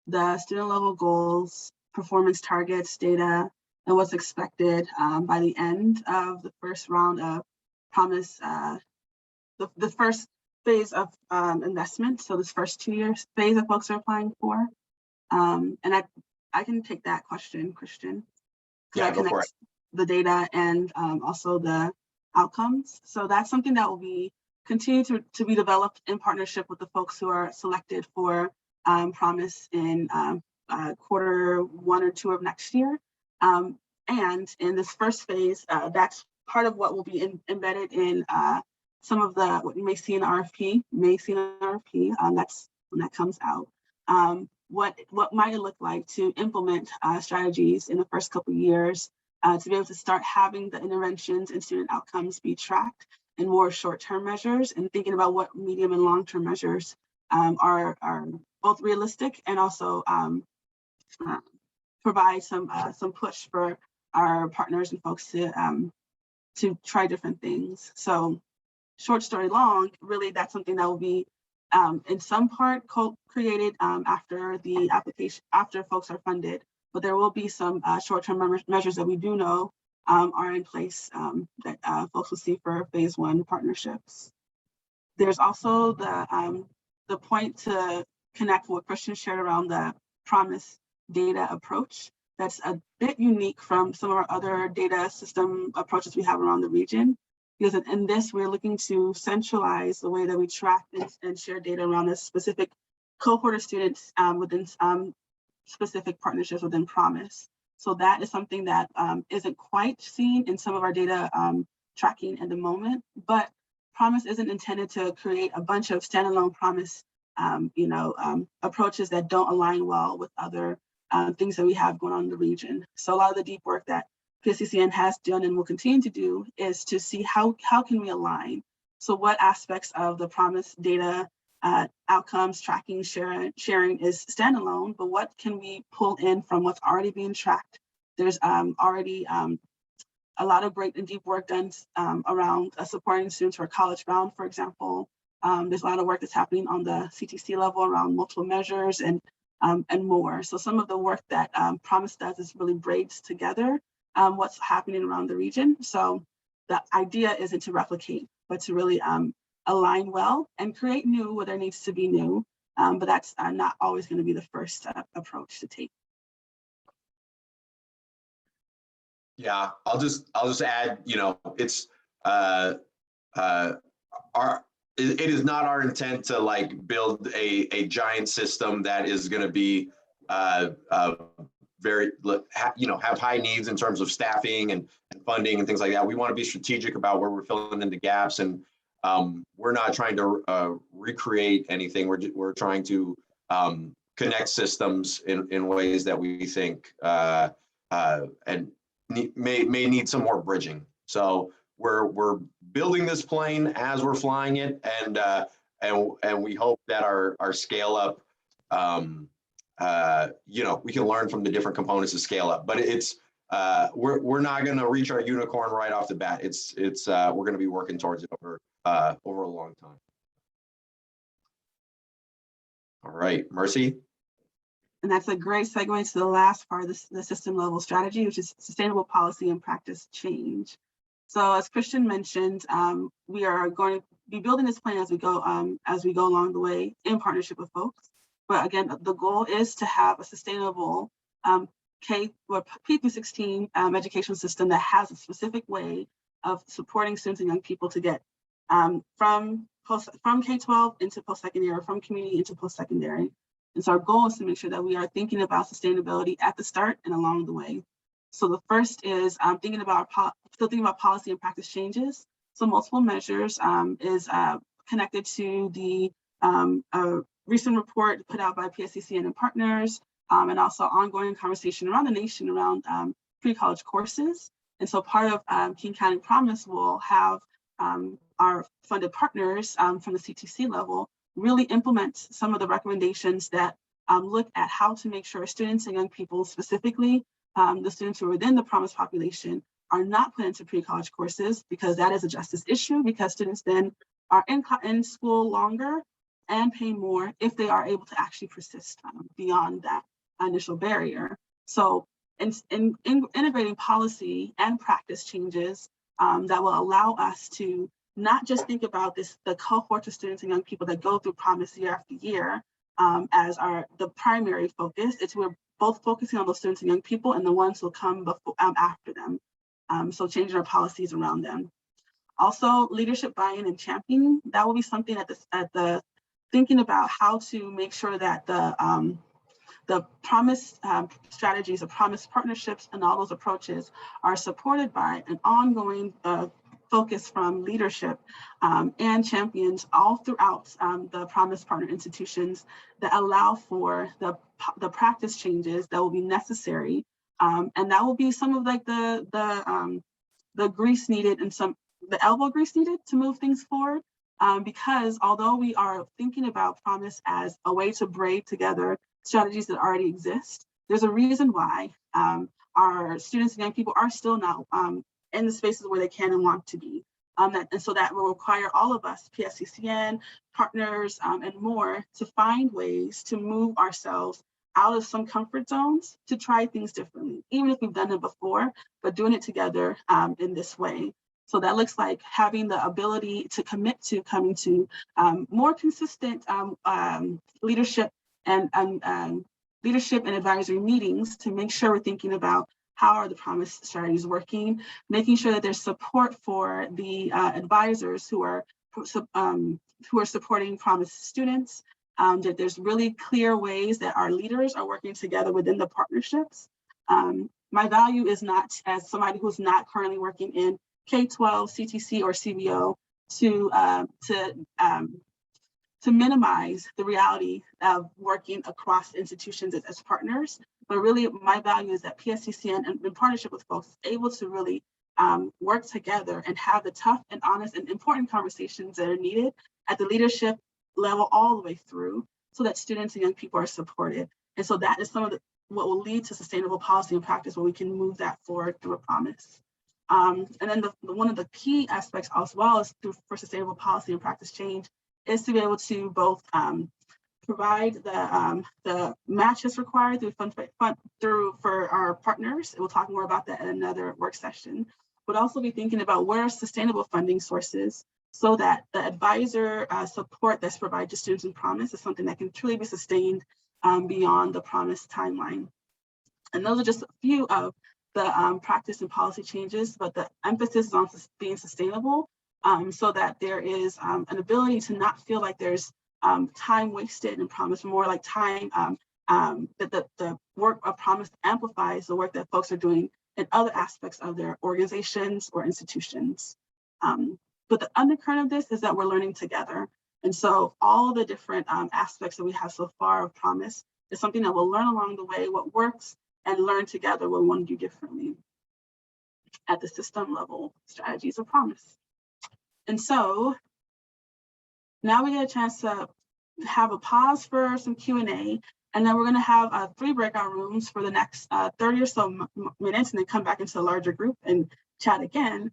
the student level goals, performance targets, data, and what's expected by the end of the first round of Promise, the first phase of investment. So this first 2 years phase that folks are applying for. And I can take that question, Christian. Yeah, go for it. The data and also the outcomes. So that's something that will be continue to be developed in partnership with the folks who are selected for Promise in quarter 1 or 2 of next year. And in this first phase, that's part of what will be embedded in some of the, what you may see in the RFP, that's when that comes out. What might it look like to implement strategies in the first couple of years to be able to start having the interventions and student outcomes be tracked in more short-term measures, and thinking about what medium and long-term measures are both realistic and also provide some push for our partners and folks to try different things. So short story long, really that's something that will be in some part created after the application, after folks are funded, but there will be some short-term measures that we do know are in place that folks will see for phase 1 partnerships. There's also the point to connect what Christian shared around the promise data approach. That's a bit unique from some of our other data system approaches we have around the region. Because in this, we're looking to centralize the way that we track and share data around a specific cohort of students within specific partnerships within Promise. So that is something that isn't quite seen in some of our data tracking at the moment, but Promise isn't intended to create a bunch of standalone Promise approaches that don't align well with other things that we have going on in the region. So a lot of the deep work that PSCCN has done and will continue to do is to see how can we align. So what aspects of the Promise data outcomes, tracking, sharing is standalone, but what can we pull in from what's already being tracked? There's already a lot of great and deep work done around supporting students who are college bound, for example. There's a lot of work that's happening on the CTC level around multiple measures and more. So some of the work that Promise does is really braids together what's happening around the region. So the idea isn't to replicate, but to really align well and create new where there needs to be new. But that's not always going to be the first approach to take. Yeah, I'll just add, it's it is not our intent to like build a giant system that is going to be very, have high needs in terms of staffing and funding and things like that. We want to be strategic about where we're filling in the gaps, and we're not trying to recreate anything. We're trying to connect systems in ways that we think and may need some more bridging. So we're building this plane as we're flying it, and we hope that our scale up, we can learn from the different components to scale up. But it's we're not going to reach our unicorn right off the bat. It's we're going to be working towards it over a long time. All right, Mercy. And that's a great segue to the last part of the system level strategy, which is sustainable policy and practice change. So as Christian mentioned, we are going to be building this plan as we go along the way in partnership with folks. But again, the goal is to have a sustainable K through 16 education system that has a specific way of supporting students and young people to get from K-12 into post-secondary, or from community into post-secondary. And so our goal is to make sure that we are thinking about sustainability at the start and along the way. So the first is thinking about policy and practice changes. So multiple measures is connected to the recent report put out by PSCCN and partners, and also ongoing conversation around the nation around pre-college courses. And so part of King County Promise will have our funded partners from the CTC level really implement some of the recommendations that look at how to make sure students and young people, specifically the students who are within the Promise population, are not put into pre-college courses, because that is a justice issue, because students then are in school longer and pay more if they are able to actually persist beyond that initial barrier. So in integrating policy and practice changes that will allow us to not just think about the cohort of students and young people that go through Promise year after year as the primary focus. We're both focusing on those students and young people and the ones who come before, after them. So changing our policies around them. Also, leadership buy-in and championing, that will be something at the thinking about how to make sure that the Promise strategies, the Promise partnerships, and all those approaches are supported by an ongoing focus from leadership and champions all throughout the Promise partner institutions that allow for the practice changes that will be necessary, and that will be some of like the grease needed and the elbow grease needed to move things forward. Because although we are thinking about Promise as a way to braid together strategies that already exist, there's a reason why our students and young people are still not in the spaces where they can and want to be. And so that will require all of us, PSCCN, partners, and more, to find ways to move ourselves out of some comfort zones to try things differently, even if we've done it before, but doing it together in this way. So that looks like having the ability to commit to coming to more consistent leadership and leadership and advisory meetings to make sure we're thinking about how are the promise strategies working, making sure that there's support for the advisors who are supporting promise students, that there's really clear ways that our leaders are working together within the partnerships. My value is not, as somebody who's not currently working in K-12, CTC, or CBO, to minimize the reality of working across institutions as partners. But really, my value is that PSCCN, in partnership with folks, is able to really work together and have the tough and honest and important conversations that are needed at the leadership level all the way through, so that students and young people are supported. And so that is some of what will lead to sustainable policy and practice, where we can move that forward through a promise. And then one of the key aspects as well is for sustainable policy and practice change is to be able to both provide the matches required through for our partners. We'll talk more about that in another work session, but also be thinking about where are sustainable funding sources, so that the advisor support that's provided to students in promise is something that can truly be sustained beyond the promise timeline. And those are just a few of the practice and policy changes, but the emphasis is on being sustainable, so that there is an ability to not feel like there's time wasted in promise, more like time that the work of promise amplifies the work that folks are doing in other aspects of their organizations or institutions. But the undercurrent of this is that we're learning together. And so all the different aspects that we have so far of promise is something that we'll learn along the way, what works, and learn together what we want to do differently at the system level strategies of promise. And so now we get a chance to have a pause for some Q&A, and then we're going to have 3 breakout rooms for the next 30 or so minutes, and then come back into a larger group and chat again.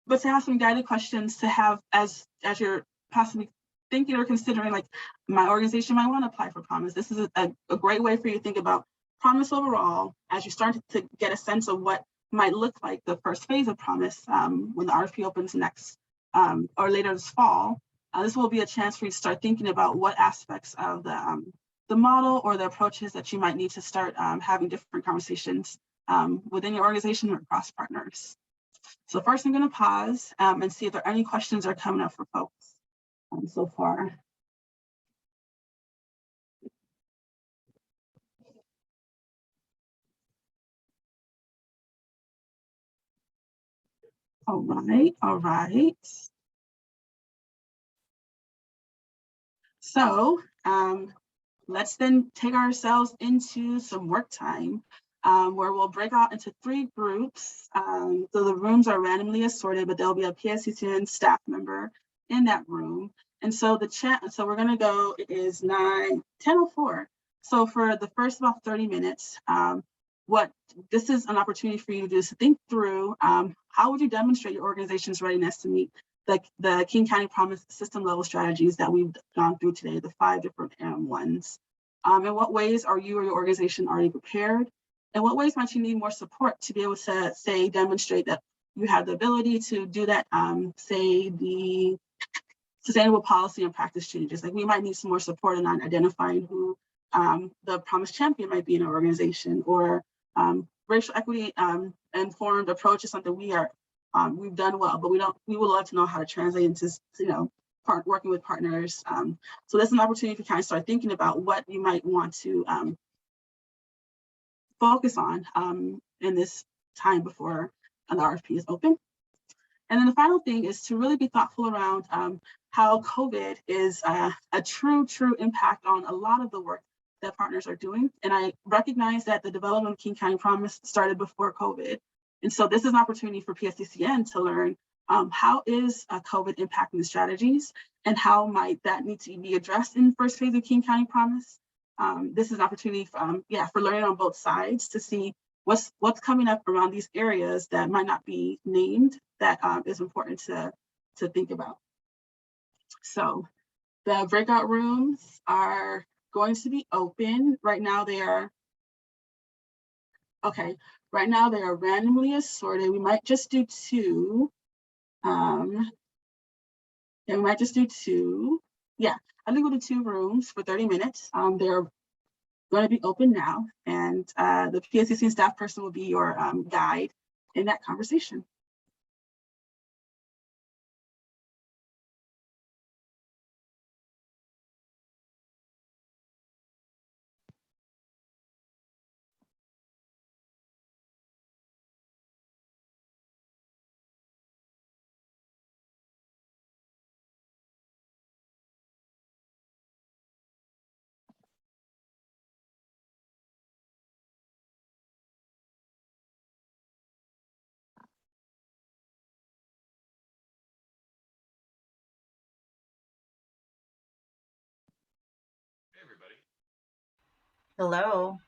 But to have some guided questions to have as you're possibly thinking or considering, like, my organization might want to apply for promise. This is a great way for you to think about promise overall as you start to get a sense of what might look like the first phase of promise when the RFP opens next or later this fall. This will be a chance for you to start thinking about what aspects of the model or the approaches that you might need to start having different conversations within your organization or across partners. So first, I'm going to pause and see if there are any questions that are coming up for folks so far. All right. So let's then take ourselves into some work time where we'll break out into 3 groups. So the rooms are randomly assorted, but there'll be a PSCCN staff member in that room. And so so we're gonna go, it is 10:04. So for the first about 30 minutes, this is an opportunity for you to do is to think through how would you demonstrate your organization's readiness to meet the King County Promise system level strategies that we've gone through today, the 5 different ones. In what ways are you or your organization already prepared? In what ways might you need more support to be able to, say, demonstrate that you have the ability to do that, say, the sustainable policy and practice changes? Like, we might need some more support in identifying who the promise champion might be in our organization, or racial equity informed approach is something we've done well, but we would love to know how to translate into, working with partners. So that's an opportunity to kind of start thinking about what you might want to focus on in this time before the RFP is open. And then the final thing is to really be thoughtful around how COVID is a true impact on a lot of the work that partners are doing. And I recognize that the development of King County Promise started before COVID. And so this is an opportunity for PSCCN to learn how is COVID impacting the strategies, and how might that need to be addressed in the first phase of King County Promise. This is an opportunity for learning on both sides to see what's coming up around these areas that might not be named that is important to think about. So the breakout rooms are going to be open. Right now they are randomly assorted. We might just do 2. Yeah, we might just do 2. Yeah, I think we'll do 2 rooms for 30 minutes. They're going to be open now, and the PSCCN staff person will be your guide in that conversation. Hey, everybody. Hello.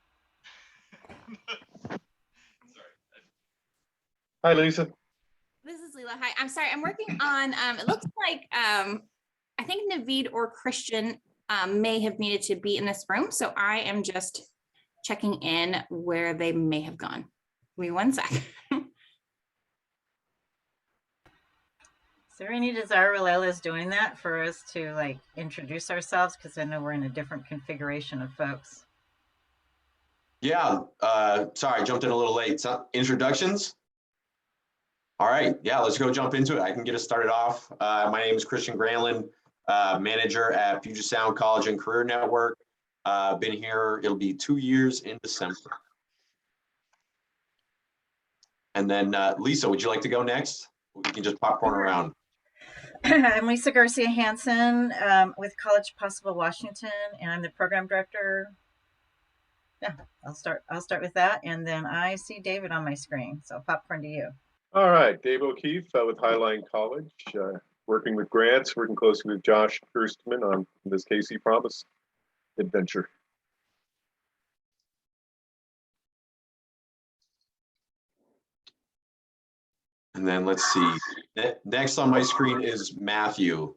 Sorry. Hi, Lisa. This is Leela. Hi, I'm sorry. I'm working on, it looks like, I think Naveed or Christian may have needed to be in this room. So I am just checking in where they may have gone. Give me 1 sec. Is there any desire while Lila's doing that for us to like introduce ourselves? Because I know we're in a different configuration of folks. Yeah, sorry, I jumped in a little late. So, introductions? All right, yeah, let's go jump into it. I can get us started off. My name is Christian Granlund, manager at Puget Sound College and Career Network. Been here, it'll be 2 years in December. And then Lisa, would you like to go next? We can just popcorn around. I'm Lisa Garcia Hansen with College Possible Washington, and I'm the program director. Yeah, I'll start with that, and then I see David on my screen, so popcorn to you. All right, Dave O'Keefe with Highline College, working with grants, working closely with Josh Kirstman on this KC Promise adventure. And then let's see. Next on my screen is Matthew.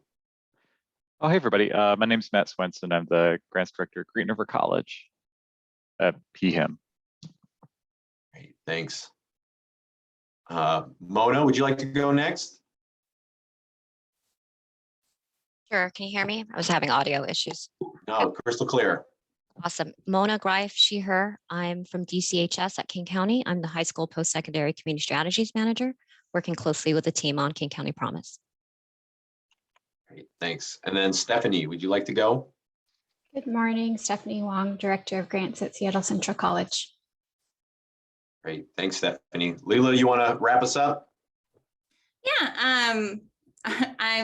Oh, hey, everybody. My name's Matt Swenson. I'm the grants director at Green River College at PHIM. Great, thanks. Mona, would you like to go next? Sure. Can you hear me? I was having audio issues. No, crystal clear. Awesome. Mona Greif, she, her. I'm from DCHS at King County. I'm the high school post-secondary community strategies manager, working closely with the team on King County Promise. Great, thanks. And then Stephanie, would you like to go? Good morning, Stephanie Wong, Director of Grants at Seattle Central College. Great, thanks, Stephanie. Leela, you want to wrap us up? Yeah, I'm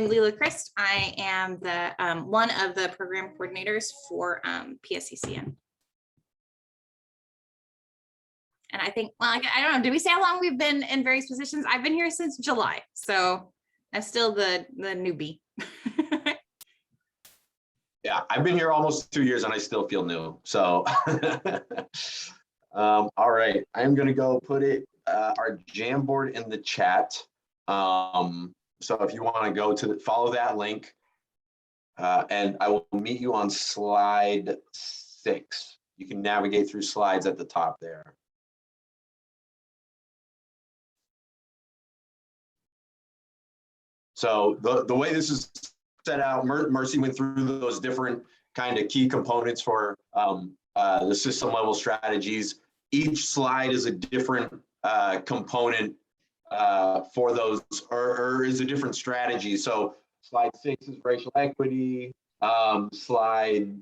Leela Christ. I am the one of the program coordinators for PSCCN. And I think, well, I don't know, did we say how long we've been in various positions? I've been here since July, so I'm still the newbie. Yeah, I've been here almost 2 years and I still feel new. So, all right, I'm going to go put our Jamboard in the chat. So if you want to go to follow that link, and I will meet you on slide 6. You can navigate through slides at the top there. So the way this is set out, Mercy went through those different kind of key components for the system level strategies. Each slide is a different component for those, or is a different strategy. So slide 6 is racial equity. Slide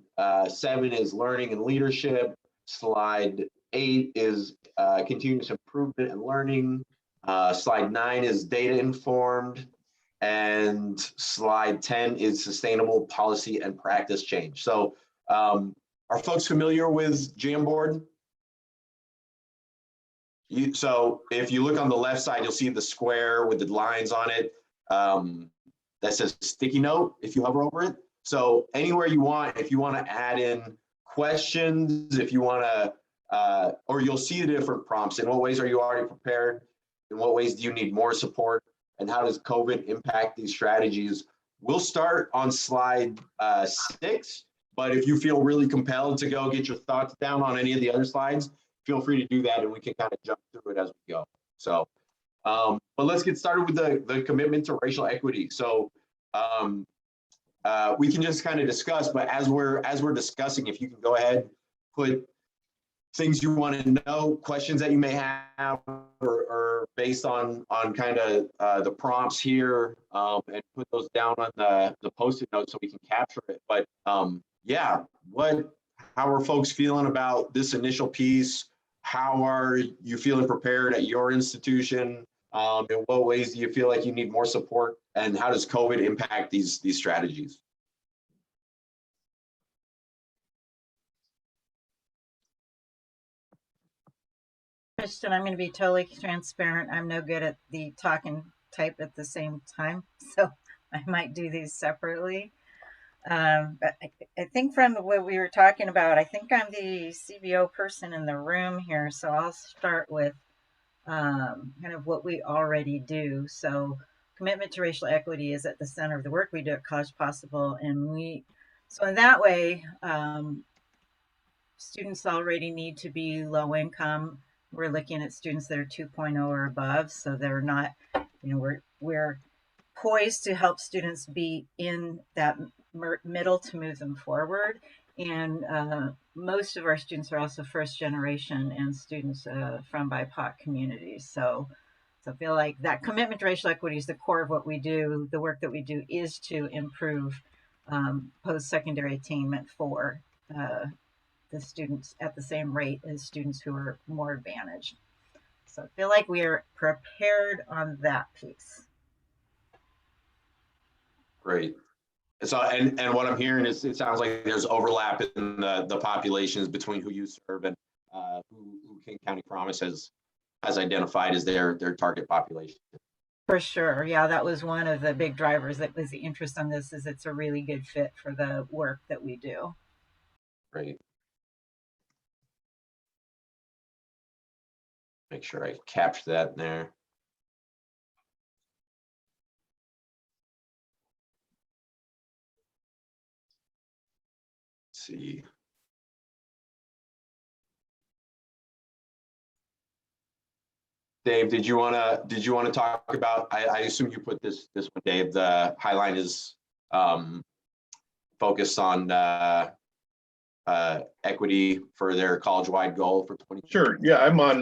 7 is learning and leadership. Slide 8 is continuous improvement and learning. Slide 9 is data informed. And slide 10 is sustainable policy and practice change. So are folks familiar with Jamboard? So if you look on the left side, you'll see the square with the lines on it that says sticky note if you hover over it. So anywhere you want, if you want to add in questions, if you want to, or you'll see the different prompts. In what ways are you already prepared? In what ways do you need more support? And how does COVID impact these strategies? We'll start on slide 6, but if you feel really compelled to go get your thoughts down on any of the other slides, feel free to do that and we can kind of jump through it as we go. So, but let's get started with the commitment to racial equity. So we can just kind of discuss, but as we're discussing, if you can go ahead, put things you want to know, questions that you may have, or based on kind of the prompts here, and put those down on the Post-it notes so we can capture it. But yeah, how are folks feeling about this initial piece? How are you feeling prepared at your institution? In what ways do you feel like you need more support? And how does COVID impact these strategies? Kristen, I'm going to be totally transparent. I'm no good at the talk and type at the same time, so I might do these separately. But I think from what we were talking about, I think I'm the CBO person in the room here, so I'll start with kind of what we already do. So commitment to racial equity is at the center of the work we do at College Possible, and so in that way, students already need to be low income. We're looking at students that are 2.0 or above, so they're not, we're poised to help students be in that middle to move them forward. And most of our students are also first generation and students from BIPOC communities. So I feel like that commitment to racial equity is the core of what we do. The work that we do is to improve post-secondary attainment for the students at the same rate as students who are more advantaged. So I feel like we are prepared on that piece. Great. So, and what I'm hearing is it sounds like there's overlap in the populations between who you serve and who King County Promise has identified as their target population. For sure. Yeah, that was one of the big drivers that was the interest on this, is it's a really good fit for the work that we do. Great. Make sure I capture that in there. Let's see. Dave, did you want to talk about? I assume you put this one, Dave. The highline is focused on equity for their college-wide goal for 2020. Sure. Yeah, I'm on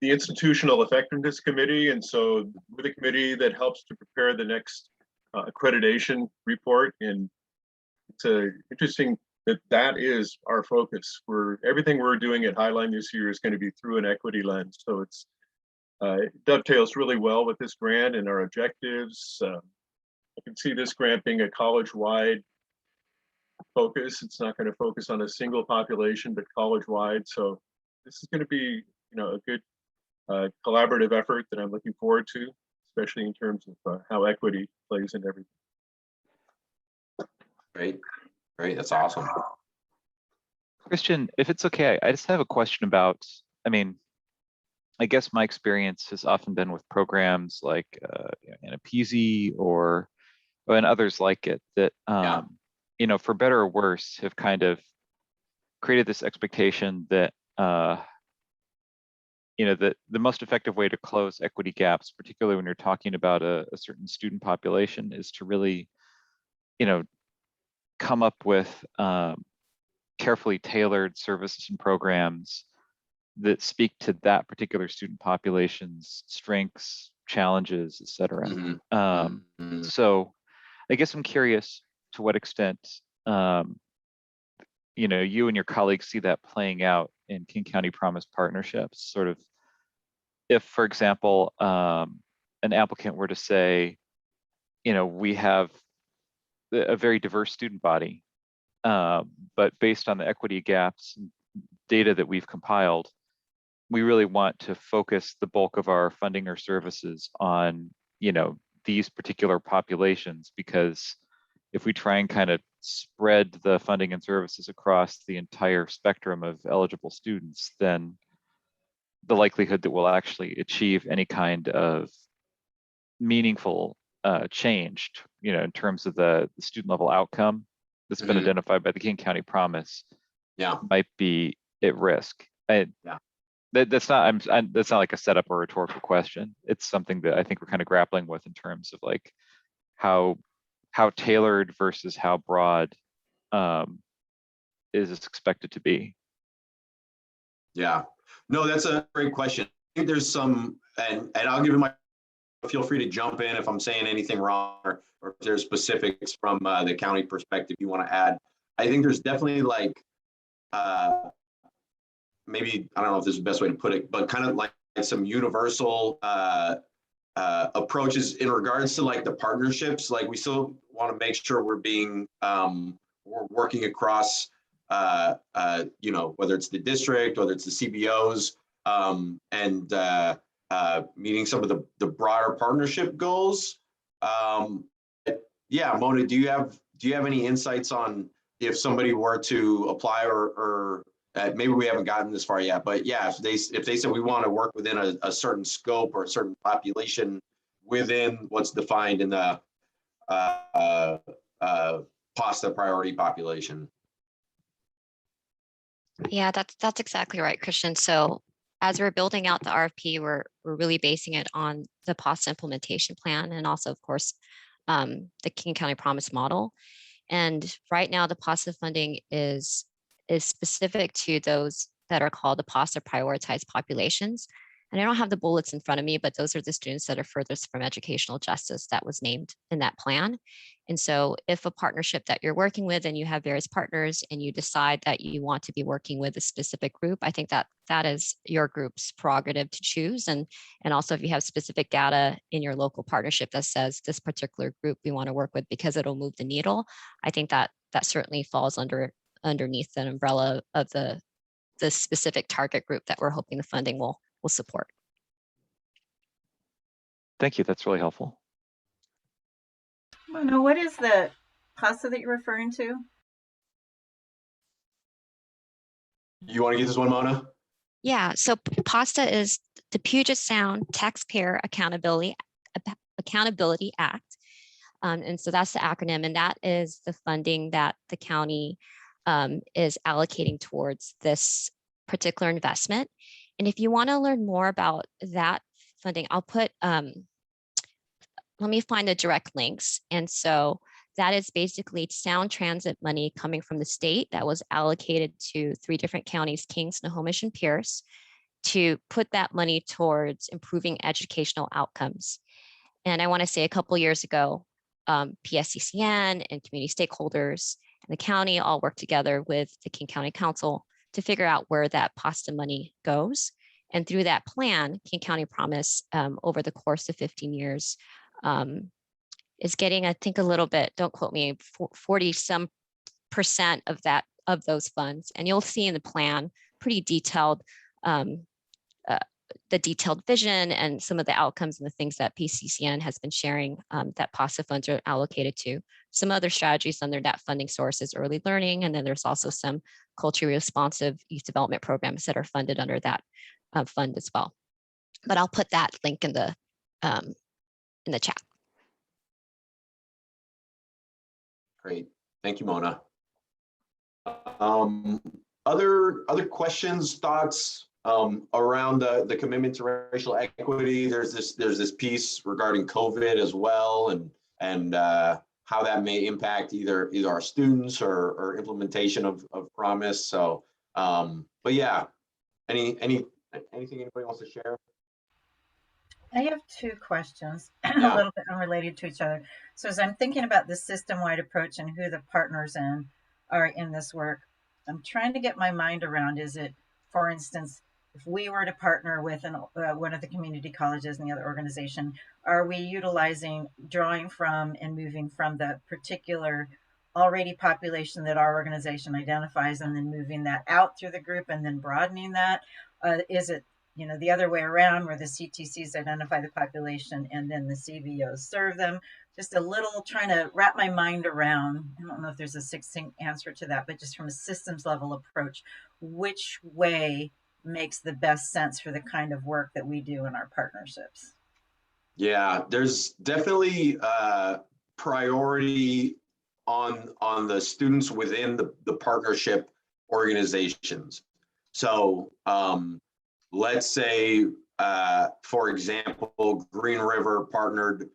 the Institutional Effectiveness Committee, and so we're the committee that helps to prepare the next accreditation report. And it's interesting that is our focus. Everything we're doing at Highline this year is going to be through an equity lens. So it dovetails really well with this grant and our objectives. I can see this grant being a college-wide focus. It's not going to focus on a single population, but college-wide. So this is going to be, a good collaborative effort that I'm looking forward to, especially in terms of how equity plays in everything. Great, that's awesome. Christian, if it's okay, I just have a question about, I guess my experience has often been with programs like Anapesi and others like it that, for better or worse, have kind of created this expectation that, that the most effective way to close equity gaps, particularly when you're talking about a certain student population, is to really, come up with carefully tailored services and programs that speak to that particular student population's strengths, challenges, et cetera. Mm-hmm. So I guess I'm curious to what extent, you and your colleagues see that playing out in King County Promise partnerships. Sort of, if, for example, an applicant were to say, we have a very diverse student body, but based on the equity gaps and data that we've compiled, we really want to focus the bulk of our funding or services on, these particular populations, because if we try and kind of spread the funding and services across the entire spectrum of eligible students, then the likelihood that we'll actually achieve any kind of meaningful change, in terms of the student level outcome that's been identified by the King County Promise, might be at risk. That's not like a setup or rhetorical question. It's something that I think we're kind of grappling with in terms of like how tailored versus how broad is this expected to be. Yeah, no, that's a great question. I think there's some, and I'll give you my, feel free to jump in if I'm saying anything wrong, or if there's specifics from the county perspective you want to add. I think there's definitely like, maybe, I don't know if this is the best way to put it, but kind of like some universal approaches in regards to like the partnerships. Like we still want to make sure we're being, we're working across, you know, whether it's the district, whether it's the CBOs, and meeting some of the broader partnership goals. Yeah, Mona, do you have any insights on if somebody were to apply, or maybe we haven't gotten this far yet, but yeah, if they said we want to work within a certain scope or a certain population within what's defined in the PASTA priority population. Yeah, that's exactly right, Christian. So as we're building out the RFP, we're really basing it on the PASTA implementation plan, and also, of course, the King County Promise model. And right now, the PASTA funding is specific to those that are called the PASTA prioritized populations. And I don't have the bullets in front of me, but those are the students that are furthest from educational justice that was named in that plan. And so if a partnership that you're working with and you have various partners and you decide that you want to be working with a specific group, I think that is your group's prerogative to choose. And also if you have specific data in your local partnership that says this particular group we want to work with because it'll move the needle, I think that certainly falls underneath the umbrella of the specific target group that we're hoping the funding will support. Thank you. That's really helpful. Mona, what is the PASTA that you're referring to? You want to get this one, Mona? Yeah, so PASTA is the Puget Sound Taxpayer Accountability Act. And so that's the acronym, and that is the funding that the county is allocating towards this particular investment. And if you want to learn more about that funding, I'll put, let me find the direct links. And so that is basically sound transit money coming from the state that was allocated to 3 different counties, Kings, Snohomish, and Pierce, to put that money towards improving educational outcomes. And I want to say a couple of years ago, PSCCN and community stakeholders and the county all worked together with the King County Council to figure out where that PASTA money goes. And through that plan, King County Promise, over the course of 15 years, is getting, I think, a little bit, don't quote me, 40% of those funds. And you'll see in the plan pretty detailed, the detailed vision and some of the outcomes and the things that PSCCN has been sharing that PASTA funds are allocated to. Some other strategies under that funding source is early learning. And then there's also some culturally responsive youth development programs that are funded under that fund as well. But I'll put that link in the chat. Great, thank you, Mona. Other questions, thoughts around the commitment to racial equity? There's this piece regarding COVID as well, and how that may impact either our students or implementation of Promise. So, but yeah, anything anybody wants to share? I have 2 questions, Yeah. a little bit unrelated to each other. So as I'm thinking about the system-wide approach and who the partners are in this work, I'm trying to get my mind around, is it, for instance, if we were to partner with one of the community colleges and the other organization, are we drawing from and moving from the particular already population that our organization identifies and then moving that out through the group and then broadening that? Is it, the other way around, where the CTCs identify the population and then the CBOs serve them? Just a little trying to wrap my mind around. I don't know if there's a succinct answer to that, but just from a systems level approach, which way makes the best sense for the kind of work that we do in our partnerships? Yeah, there's definitely priority on the students within the partnership organizations. So let's say, for example, Green River partnered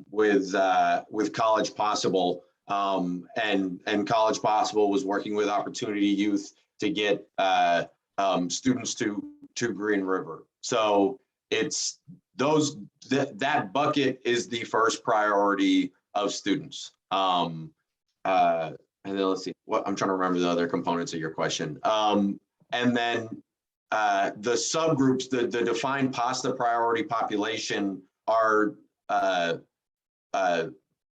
with College Possible, and College Possible was working with Opportunity Youth to get students to Green River. So it's that bucket is the first priority of students. And then let's see, what I'm trying to remember the other components of your question. And then the subgroups, the defined PASTA priority population are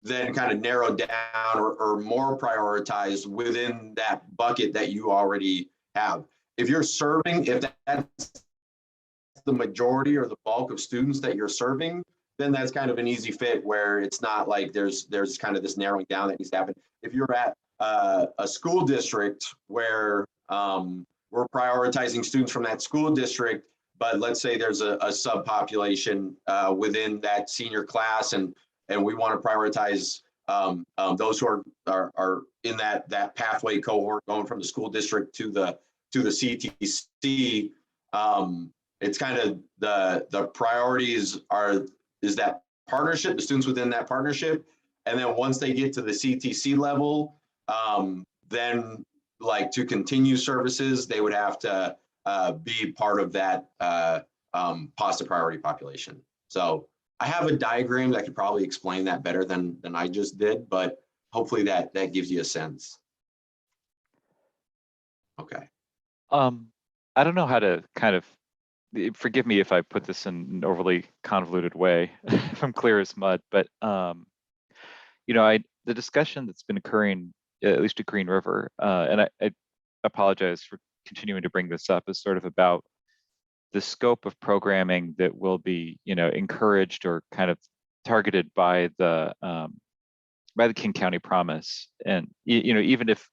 then kind of narrowed down or more prioritized within that bucket that you already have. If you're serving, if that's the majority or the bulk of students that you're serving, then that's kind of an easy fit where it's not like there's kind of this narrowing down that needs to happen. If you're at a school district where we're prioritizing students from that school district, but let's say there's a subpopulation within that senior class, and we want to prioritize those who are in that pathway cohort going from the school district to the CTC. It's kind of the priorities is that partnership, the students within that partnership, and then once they get to the CTC level, then like to continue services, they would have to be part of that PASTA priority population. So I have a diagram that could probably explain that better than I just did, but hopefully that gives you a sense. Okay. I don't know how to kind of, forgive me if I put this in an overly convoluted way, if I'm clear as mud, but you know, the discussion that's been occurring, at least at Green River, and I apologize for continuing to bring this up, is sort of about the scope of programming that will be, you know, encouraged or kind of targeted by the King County Promise. And you know, even if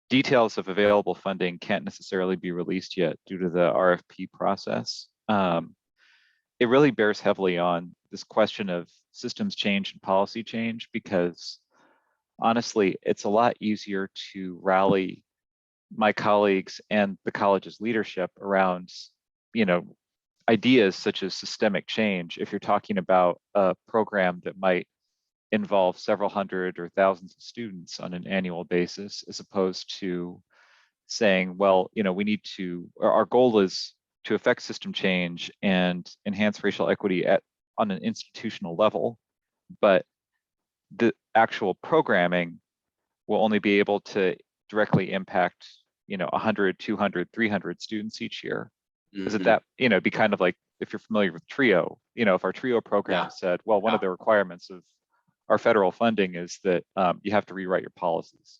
details of available funding can't necessarily be released yet due to the RFP process, it really bears heavily on this question of systems change and policy change, because honestly, it's a lot easier to rally my colleagues and the college's leadership around, you know, ideas such as systemic change if you're talking about a program that might involve several hundred or thousands of students on an annual basis, as opposed to saying, well, you know, we need to, our goal is to affect system change and enhance racial equity on an institutional level, but the actual programming will only be able to directly impact, you know, 100, 200, 300 students each year. Is it that, you know, be kind of like, if you're familiar with TRIO, you know, if our TRIO program said, well, one of the requirements of our federal funding is that you have to rewrite your policies.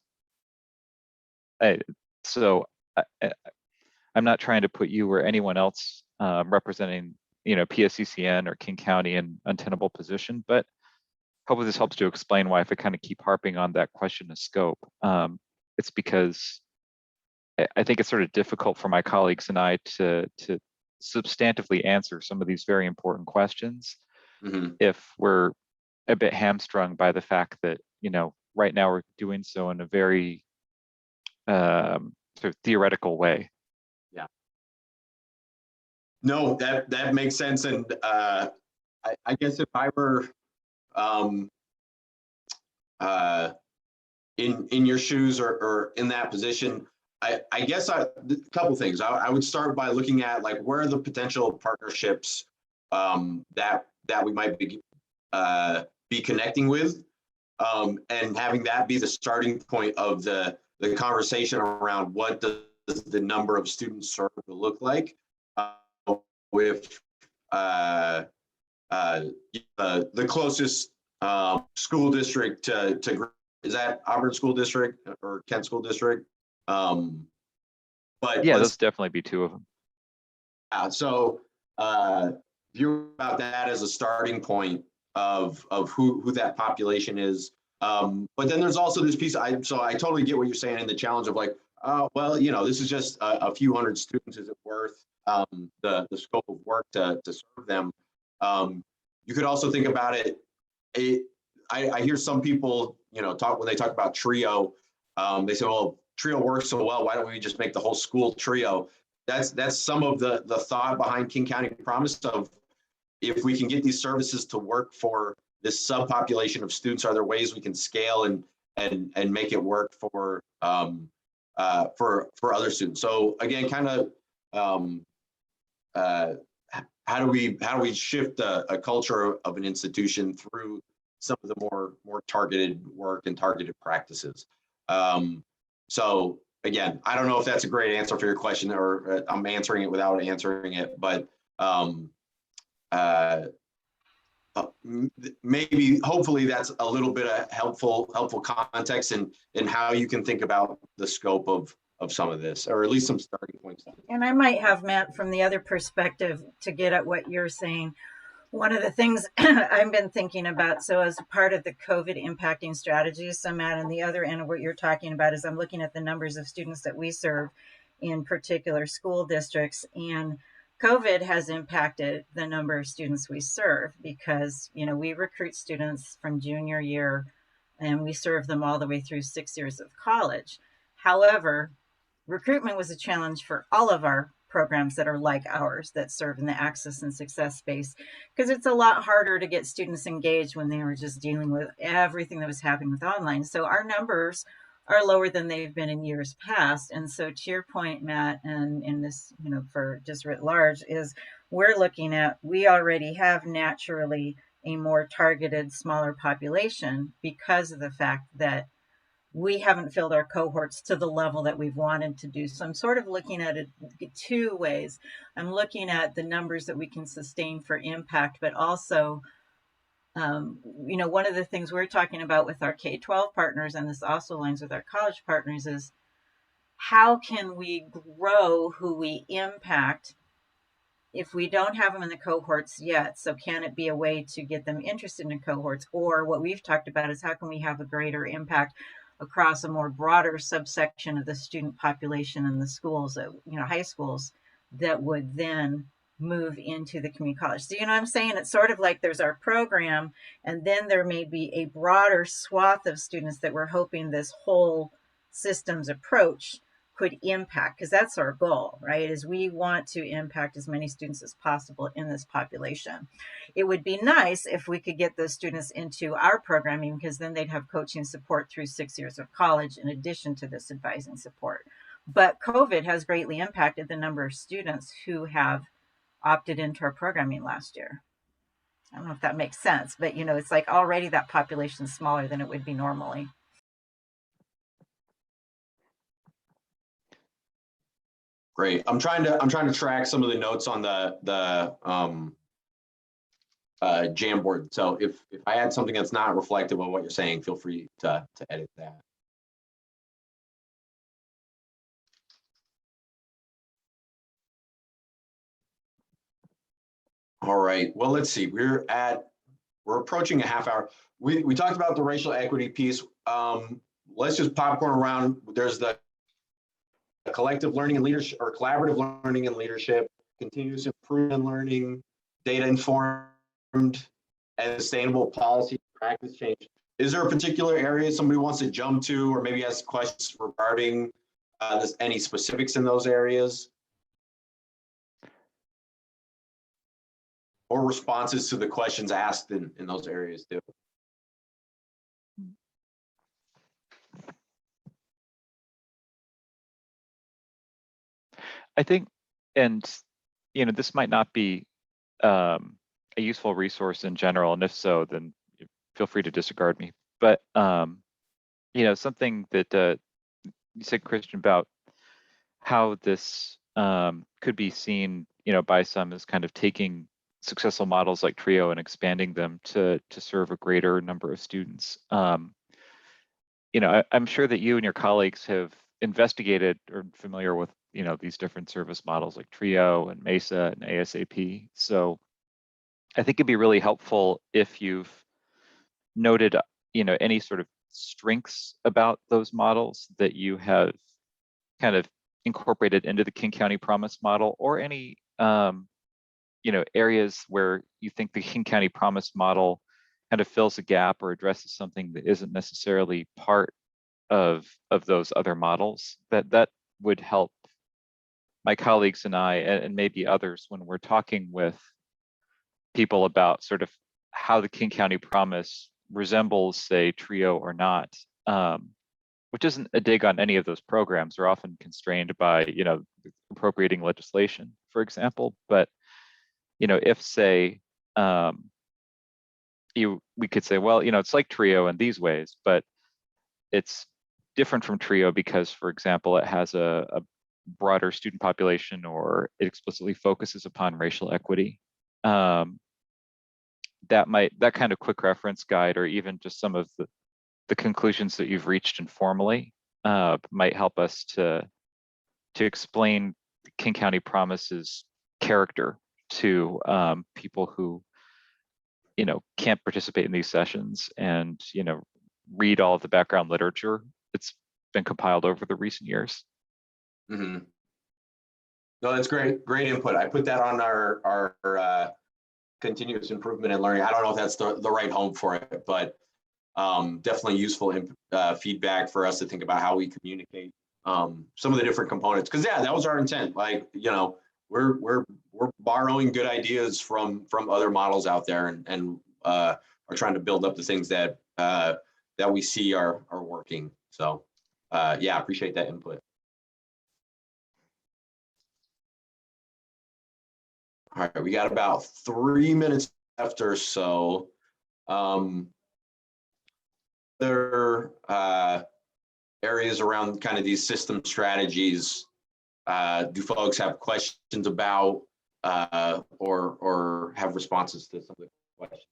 So I'm not trying to put you or anyone else representing, you know, PSCCN or King County in untenable position, but hopefully this helps to explain why if I kind of keep harping on that question of scope, it's because I think it's sort of difficult for my colleagues and I to substantively answer some of these very important questions if we're a bit hamstrung by the fact that, you know, right now we're doing so in a very sort of theoretical way. Yeah. No, that makes sense. And I guess if I were in your shoes or in that position, I guess a couple things. I would start by looking at like where are the potential partnerships that we might be connecting with, and having that be the starting point of the conversation around what does the number of students served look like with the closest school district to is that Auburn School District or Kent School District? But yeah, those definitely be two of them. So view about that as a starting point of who that population is. But then there's also this piece. So I totally get what you're saying in the challenge of like, well, you know, this is just a few hundred students. Is it worth the scope of work to serve them? You could also think about it. I hear some people, you know, when they talk about TRIO, they say, well, TRIO works so well, why don't we just make the whole school TRIO? That's some of the thought behind King County Promise of, if we can get these services to work for this subpopulation of students, are there ways we can scale and make it work for for other students. So again, kind of how do we shift a culture of an institution through some of the more targeted work and targeted practices? So again, I don't know if that's a great answer for your question, or I'm answering it without answering it, but maybe hopefully that's a little bit of helpful context in how you can think about the scope of some of this, or at least some starting points. And I might have Matt from the other perspective to get at what you're saying. One of the things I've been thinking about, so as a part of the COVID impacting strategies, so Matt, and the other end of what you're talking about is I'm looking at the numbers of students that we serve in particular school districts, and COVID has impacted the number of students we serve because, you know, we recruit students from junior year and we serve them all the way through 6 years of college. However, recruitment was a challenge for all of our programs that are like ours that serve in the access and success space, because it's a lot harder to get students engaged when they were just dealing with everything that was happening with online. So our numbers are lower than they've been in years past. And so to your point, Matt, and in this, you know, for just writ large, is we're looking at, we already have naturally a more targeted, smaller population because of the fact that we haven't filled our cohorts to the level that we've wanted to do. So I'm sort of looking at it two ways. I'm looking at the numbers that we can sustain for impact, but also, you know, one of the things we're talking about with our K-12 partners, and this also aligns with our college partners, is how can we grow who we impact if we don't have them in the cohorts yet? So can it be a way to get them interested in cohorts? Or what we've talked about is how can we have a greater impact across a more broader subsection of the student population in the schools, you know, high schools, that would then move into the community college. So, you know what I'm saying? It's sort of like there's our program, and then there may be a broader swath of students that we're hoping this whole systems approach could impact, because that's our goal, right? Is we want to impact as many students as possible in this population. It would be nice if we could get those students into our programming, because then they'd have coaching support through 6 years of college in addition to this advising support. But COVID has greatly impacted the number of students who have opted into our programming last year. I don't know if that makes sense, but you know, it's like already that population is smaller than it would be normally. Great. I'm trying to track some of the notes on the Jamboard. So if I add something that's not reflective of what you're saying, feel free to edit that. All right. Well, let's see. We're approaching a half hour. We talked about the racial equity piece. Let's just popcorn around. There's the collective learning and leadership, or collaborative learning and leadership, continuous improvement learning, data informed, and sustainable policy practice change. Is there a particular area somebody wants to jump to, or maybe has questions regarding any specifics in those areas? Or responses to the questions asked in those areas too? I think, and you know, this might not be a useful resource in general, and if so, then feel free to disregard me. But you know, something that you said, Christian, about how this could be seen, you know, by some as kind of taking successful models like TRIO and expanding them to serve a greater number of students. You know, I'm sure that you and your colleagues have investigated or familiar with, you know, these different service models like TRIO and MESA and ASAP. So I think it'd be really helpful if you've noted, you know, any sort of strengths about those models that you have kind of incorporated into the King County Promise model, or any, you know, areas where you think the King County Promise model kind of fills a gap or addresses something that isn't necessarily part of those other models. That would help my colleagues and I, and maybe others, when we're talking with people about sort of how the King County Promise resembles, say, TRIO or not. which isn't a dig on any of those programs, are often constrained by, you know, appropriating legislation, for example. But, you know, if say, we could say, well, you know, it's like TRIO in these ways, but it's different from TRIO because, for example, it has a broader student population, or it explicitly focuses upon racial equity. That kind of quick reference guide, or even just some of the conclusions that you've reached informally, might help us to explain King County Promise's character to people who, you know, can't participate in these sessions, and, you know, read all of the background literature that's been compiled over the recent years. Mm-hmm. No, that's great input. I put that on our continuous improvement and learning. I don't know if that's the right home for it, but definitely useful feedback for us to think about how we communicate some of the different components. Because yeah, that was our intent. Like, you know, we're borrowing good ideas from other models out there, and are trying to build up the things that we see are working. So yeah, appreciate that input. All right, we got about 3 minutes left or so. Other areas around kind of these system strategies, do folks have questions about or have responses to some of the questions?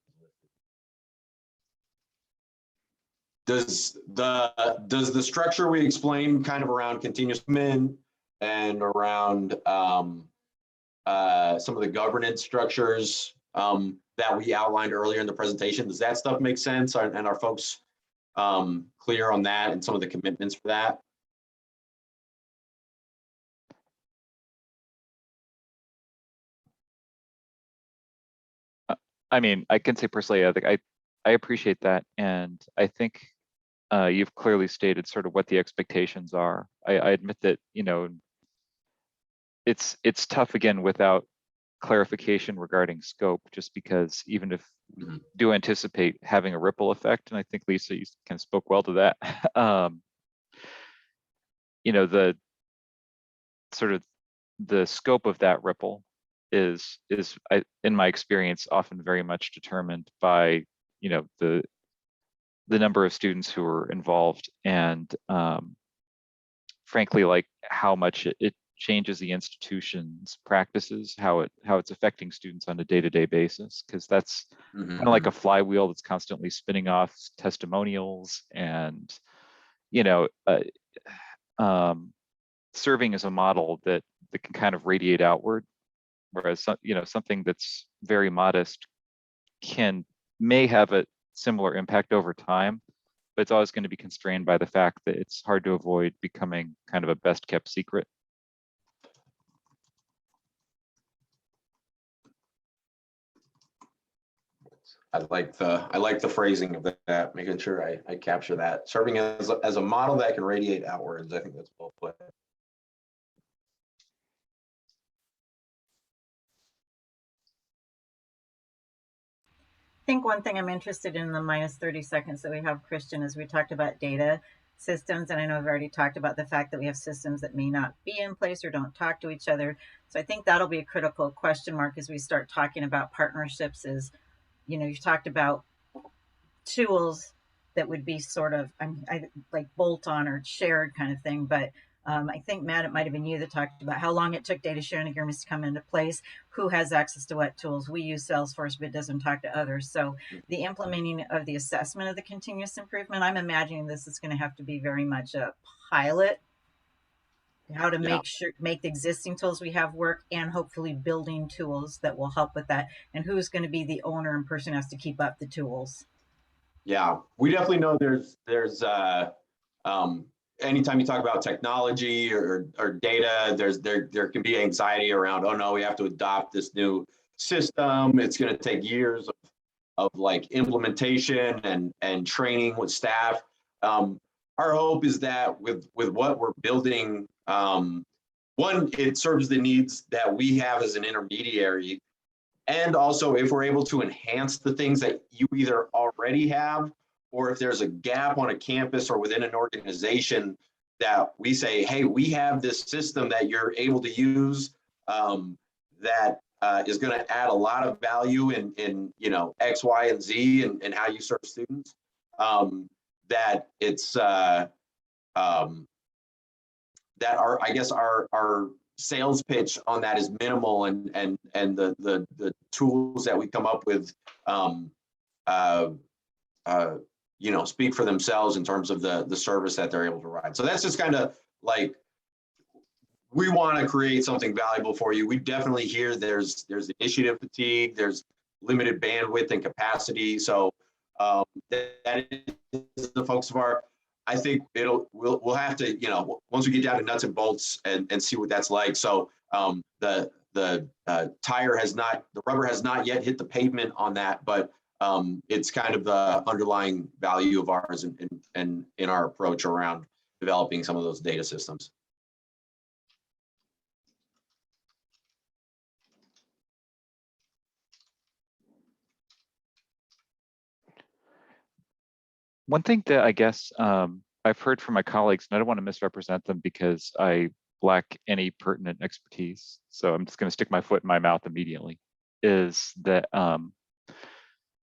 Does the structure we explained kind of around continuous improvement and around some of the governance structures that we outlined earlier in the presentation, does that stuff make sense? And are folks clear on that and some of the commitments for that? I mean, I can say personally, I appreciate that, and I think you've clearly stated sort of what the expectations are. I admit that, you know, it's tough again without clarification regarding scope, just because even if we do anticipate having a ripple effect, and I think Lisa, you kind of spoke well to that, you know, the sort of the scope of that ripple is in my experience often very much determined by, you know, the number of students who are involved, and frankly, like how much it changes the institution's practices, how it's affecting students on a day-to-day basis, because that's kind of like a flywheel that's constantly spinning off testimonials and, you know, serving as a model that can kind of radiate outward, whereas, you know, something that's very modest may have a similar impact over time, but it's always going to be constrained by the fact that it's hard to avoid becoming kind of a best kept secret. I like the phrasing of that, making sure I capture that. Serving as a model that can radiate outwards. I think that's well put. I think one thing I'm interested in the minus 30 seconds that we have, Christian, is we talked about data systems, and I know I've already talked about the fact that we have systems that may not be in place or don't talk to each other. So I think that'll be a critical question mark as we start talking about partnerships. Is, you know, you've talked about tools that would be sort of like bolt-on or shared kind of thing, but I think, Matt, it might have been you that talked about how long it took data sharing agreements to come into place, who has access to what tools. We use Salesforce, but it doesn't talk to others. So the implementing of the assessment of the continuous improvement, I'm imagining this is going to have to be very much a pilot, how to make the existing tools we have work, and hopefully building tools that will help with that. And who's going to be the owner and person who has to keep up the tools. Yeah, we definitely know there's anytime you talk about technology or data, there can be anxiety around, oh no, we have to adopt this new system. It's going to take years of like implementation and training with staff. Our hope is that with what we're building, one, it serves the needs that we have as an intermediary. And also, if we're able to enhance the things that you either already have or if there's a gap on a campus or within an organization that we say, hey, we have this system that you're able to use that is going to add a lot of value in you know, X, Y, and Z and how you serve students, that it's that our, I guess our sales pitch on that is minimal, and the tools that we come up with you know, speak for themselves in terms of the service that they're able to provide. So that's just kind of like, we want to create something valuable for you. We definitely hear there's initiative fatigue, there's limited bandwidth and capacity. So that is the focus of our, I think we'll have to, you know, once we get down to nuts and bolts and see what that's like. So the rubber has not yet hit the pavement on that, but it's kind of the underlying value of ours and in our approach around developing some of those data systems. One thing that I guess I've heard from my colleagues, and I don't want to misrepresent them because I lack any pertinent expertise, so I'm just going to stick my foot in my mouth immediately, is that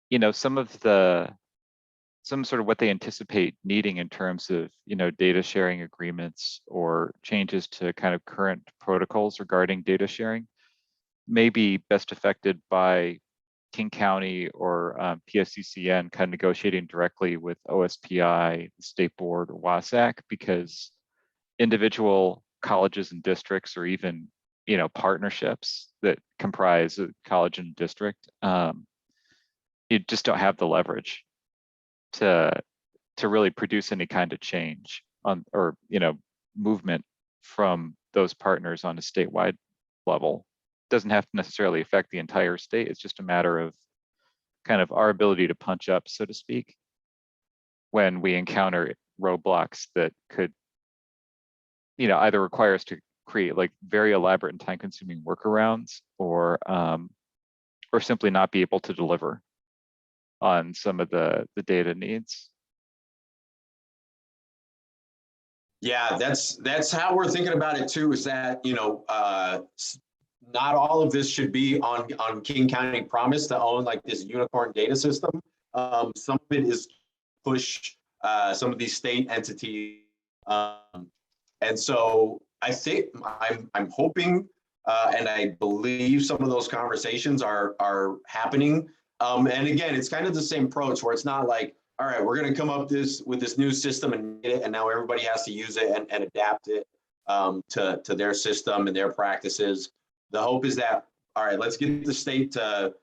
you know, some sort of what they anticipate needing in terms of, you know, data sharing agreements or changes to kind of current protocols regarding data sharing may be best affected by King County or PSCCN kind of negotiating directly with OSPI, the state board, or WASAC, because individual colleges and districts, or even, you know, partnerships that comprise a college and district, you just don't have the leverage to really produce any kind of change on, or, you know, movement from those partners on a statewide level. Doesn't have to necessarily affect the entire state. It's just a matter of kind of our ability to punch up, so to speak, when we encounter roadblocks that could, you know, either require us to create like very elaborate and time-consuming workarounds, or simply not be able to deliver on some of the data needs. Yeah, that's how we're thinking about it too, is that, you know, not all of this should be on King County Promise to own like this unicorn data system. Some of it is push some of these state entities. And so I think I'm hoping and I believe some of those conversations are happening. And again, it's kind of the same approach where it's not like, all right, we're going to come up with this new system and now everybody has to use it and adapt it to their system and their practices. The hope is that, all right, let's get the state to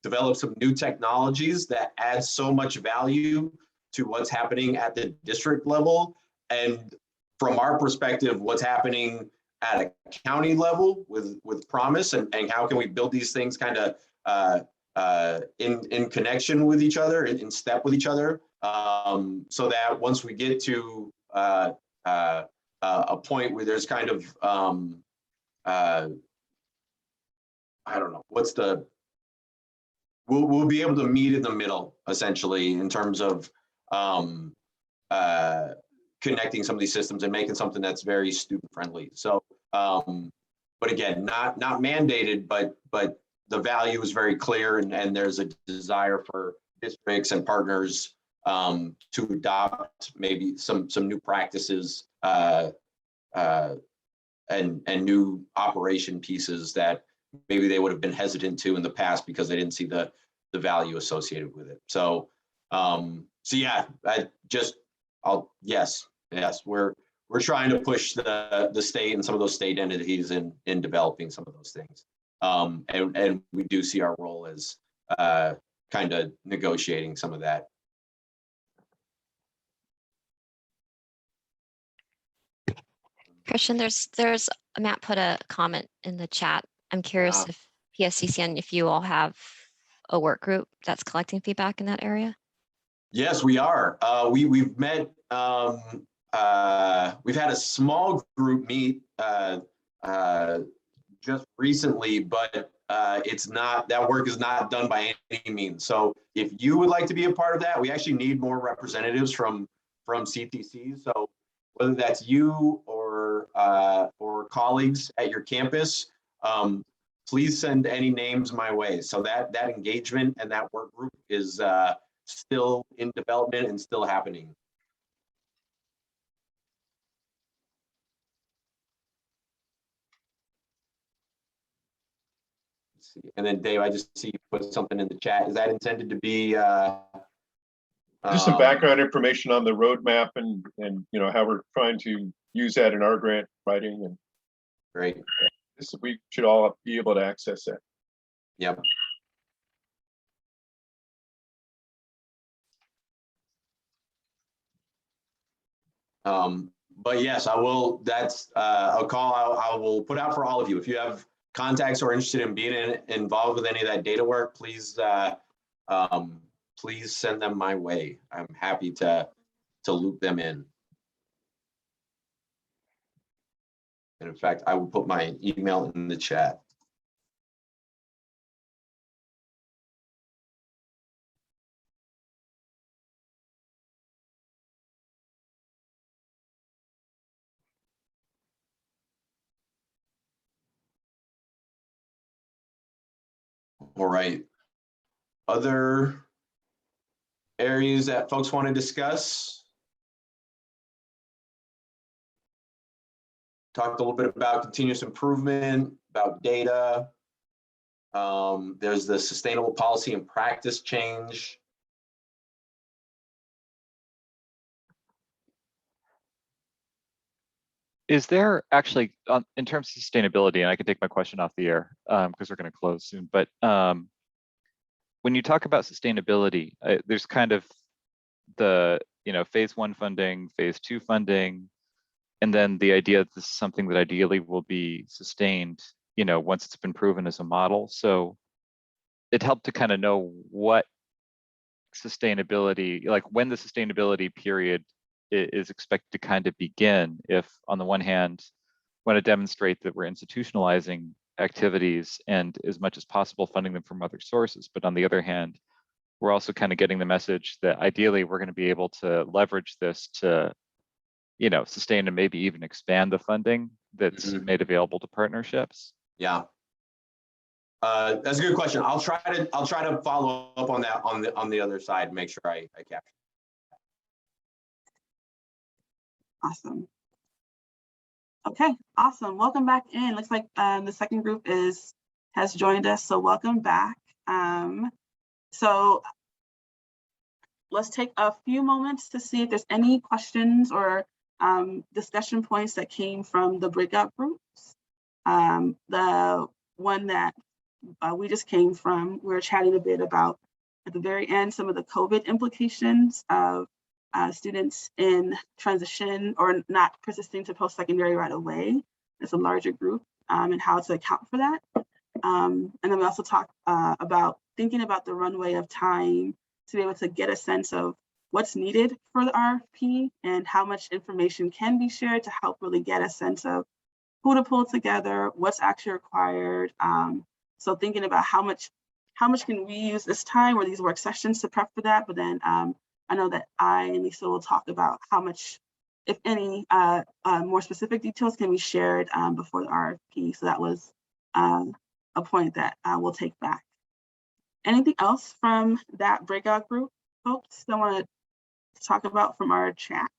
develop some new technologies that add so much value to what's happening at the district level. And from our perspective, what's happening at a county level with Promise, and how can we build these things kind of in connection with each other, in step with each other, so that once we get to a point where there's kind of I don't know, we'll be able to meet in the middle, essentially, in terms of connecting some of these systems and making something that's very student friendly. So, but again, not mandated, but the value is very clear, and there's a desire for districts and partners to adopt maybe some new practices and new operation pieces that maybe they would have been hesitant to in the past because they didn't see the value associated with it. So, so yeah, yes, we're trying to push the state and some of those state entities in developing some of those things. And we do see our role as kind of negotiating some of that. Christian, there's Matt put a comment in the chat. I'm curious if PSCCN, if you all have a work group that's collecting feedback in that area. Yes, we are. We've met. We've had a small group meet just recently, but it's not, that work is not done by any means. So if you would like to be a part of that, we actually need more representatives from CTC. So whether that's you or colleagues at your campus, please send any names my way. So that engagement and that work group is still in development and still happening. Let's see. And then Dave, I just see you put something in the chat. Is that intended to be just some background information on the roadmap and you know how we're trying to use that in our grant writing, and great. We should all be able to access that. Yep. But yes, I will. That's a call I will put out for all of you. If you have contacts or interested in being involved with any of that data work, please please send them my way. I'm happy to loop them in. And in fact, I will put my email in the chat. All right. Other areas that folks want to discuss? Talked a little bit about continuous improvement, about data. There's the sustainable policy and practice change. Is there actually, in terms of sustainability, and I can take my question off the air because we're going to close soon, but when you talk about sustainability, there's kind of the, phase 1 funding, phase 2 funding, and then the idea that this is something that ideally will be sustained, once it's been proven as a model. So it helped to kind of know what sustainability, like when the sustainability period is expected to kind of begin, if on the one hand, want to demonstrate that we're institutionalizing activities and as much as possible funding them from other sources, but on the other hand, we're also kind of getting the message that ideally we're going to be able to leverage this to, sustain and maybe even expand the funding that's made available to partnerships. Yeah. That's a good question. I'll try to follow up on that on the other side, make sure I capture. Awesome. Okay, awesome. Welcome back in. Looks like the second group has joined us, so welcome back. So let's take a few moments to see if there's any questions or discussion points that came from the breakout groups. The one that we just came from, we were chatting a bit about at the very end some of the COVID implications of students in transition or not persisting to post-secondary right away. It's a larger group and how to account for that. And then we also talked about thinking about the runway of time to be able to get a sense of what's needed for the RFP and how much information can be shared to help really get a sense of who to pull together, what's actually required. So thinking about how much can we use this time or these work sessions to prep for that, but then I know that I and Lisa will talk about how much, if any, more specific details can be shared before the RFP. So that was a point that we'll take back. Anything else from that breakout group, folks, that want to talk about from our chat?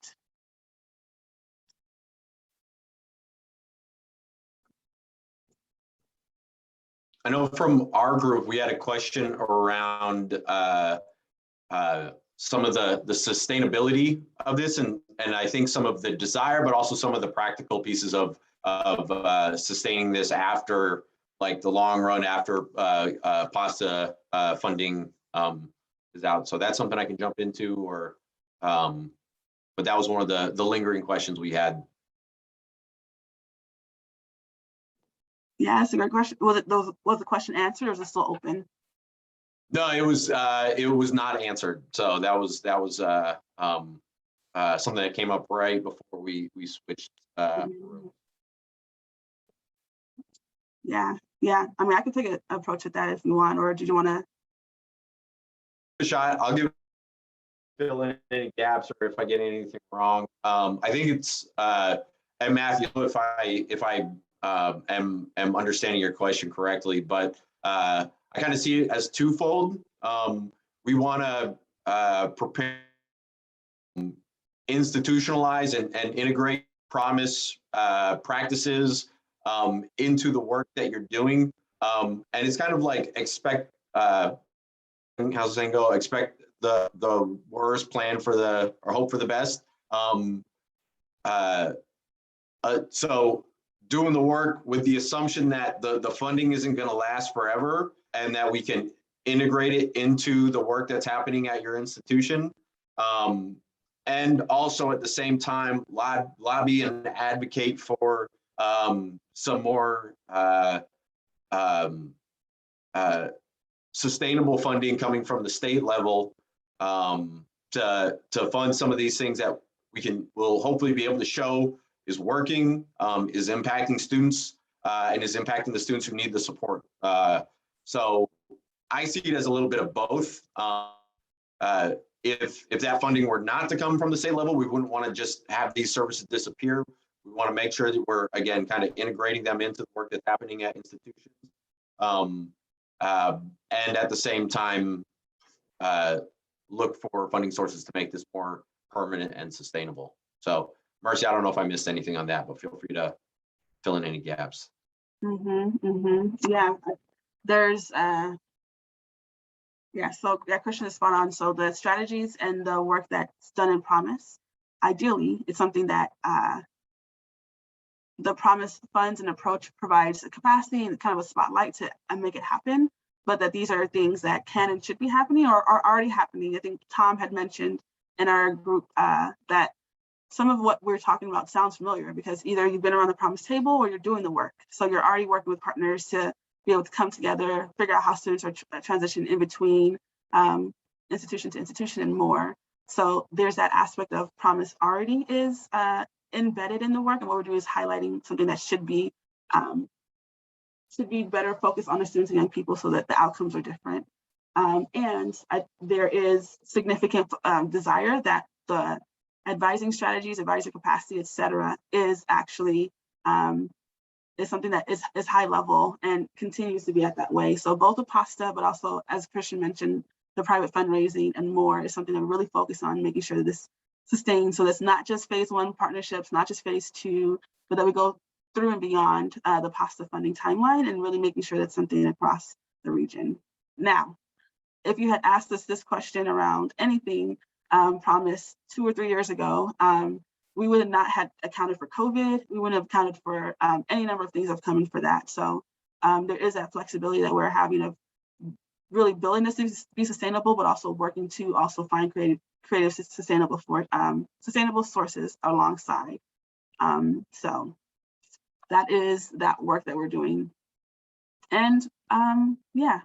I know from our group, we had a question around some of the sustainability of this, and I think some of the desire, but also some of the practical pieces of sustaining this after, like the long run after PASA funding is out. So that's something I can jump into, or but that was one of the lingering questions we had. Yeah, that's a great question. Was the question answered, or is it still open? No, it was not answered. So that was something that came up right before we switched. Yeah, Yeah, I mean, I can take an approach at that if you want, or did you want to? A shot. I'll give fill in any gaps or if I get anything wrong. I think it's and Matthew, if I am understanding your question correctly, but I kind of see it as twofold. We want to prepare, institutionalize and integrate promise practices into the work that you're doing. And it's kind of like expect, how's the saying go? Expect the worst, plan for the, or hope for the best. So doing the work with the assumption that the funding isn't going to last forever and that we can integrate it into the work that's happening at your institution. And also at the same time, lobby and advocate for some more sustainable funding coming from the state level to fund some of these things that will hopefully be able to show is working, is impacting students, and is impacting the students who need the support. So I see it as a little bit of both. If that funding were not to come from the state level, we wouldn't want to just have these services disappear. We want to make sure that we're, again, kind of integrating them into the work that's happening at institutions. And at the same time, look for funding sources to make this more permanent and sustainable. So Mercy, I don't know if I missed anything on that, but feel free to fill in any gaps. Yeah, there's yeah, so that question is spot on. So the strategies and the work that's done in Promise, ideally, it's something that the Promise funds and approach provides a capacity and kind of a spotlight to make it happen, but that these are things that can and should be happening or are already happening. I think Tom had mentioned in our group that some of what we're talking about sounds familiar because either you've been around the Promise table or you're doing the work. So you're already working with partners to be able to come together, figure out how students are transition in between institution to institution and more. So there's that aspect of Promise already is embedded in the work, and what we're doing is highlighting something that should be better focused on the students and young people so that the outcomes are different. There is significant desire that the advising strategies, advisor capacity, et cetera, is actually is something that is high level and continues to be at that way. So both APOSTA, but also, as Christian mentioned, the private fundraising and more is something that we're really focused on making sure that this sustains. So that's not just phase 1 partnerships, not just phase 2, but that we go through and beyond the PASTA funding timeline and really making sure that's something across the region. Now, if you had asked us this question around anything Promise 2 or 3 years ago, we would have not had accounted for COVID. We wouldn't have accounted for any number of things that have come in for that. So there is that flexibility that we're having of really building this to be sustainable, but also working to also find creative sustainable sources alongside. So that is that work that we're doing. And yeah,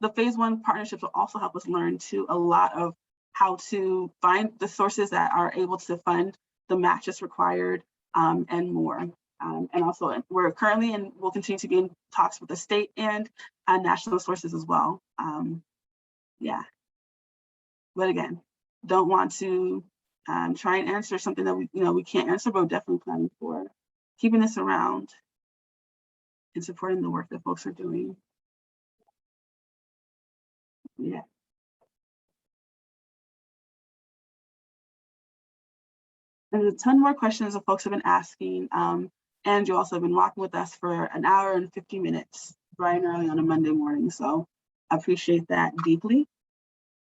the phase 1 partnerships will also help us learn too a lot of how to find the sources that are able to fund the matches required and more. And also we're currently and will continue to be in talks with the state and national sources as well. Yeah, but again, don't want to try and answer something that we can't answer, but we're definitely planning for keeping this around and supporting the work that folks are doing. Yeah. And there's a ton more questions that folks have been asking. And you also have been walking with us for an hour and 50 minutes, bright and early on a Monday morning. So I appreciate that deeply.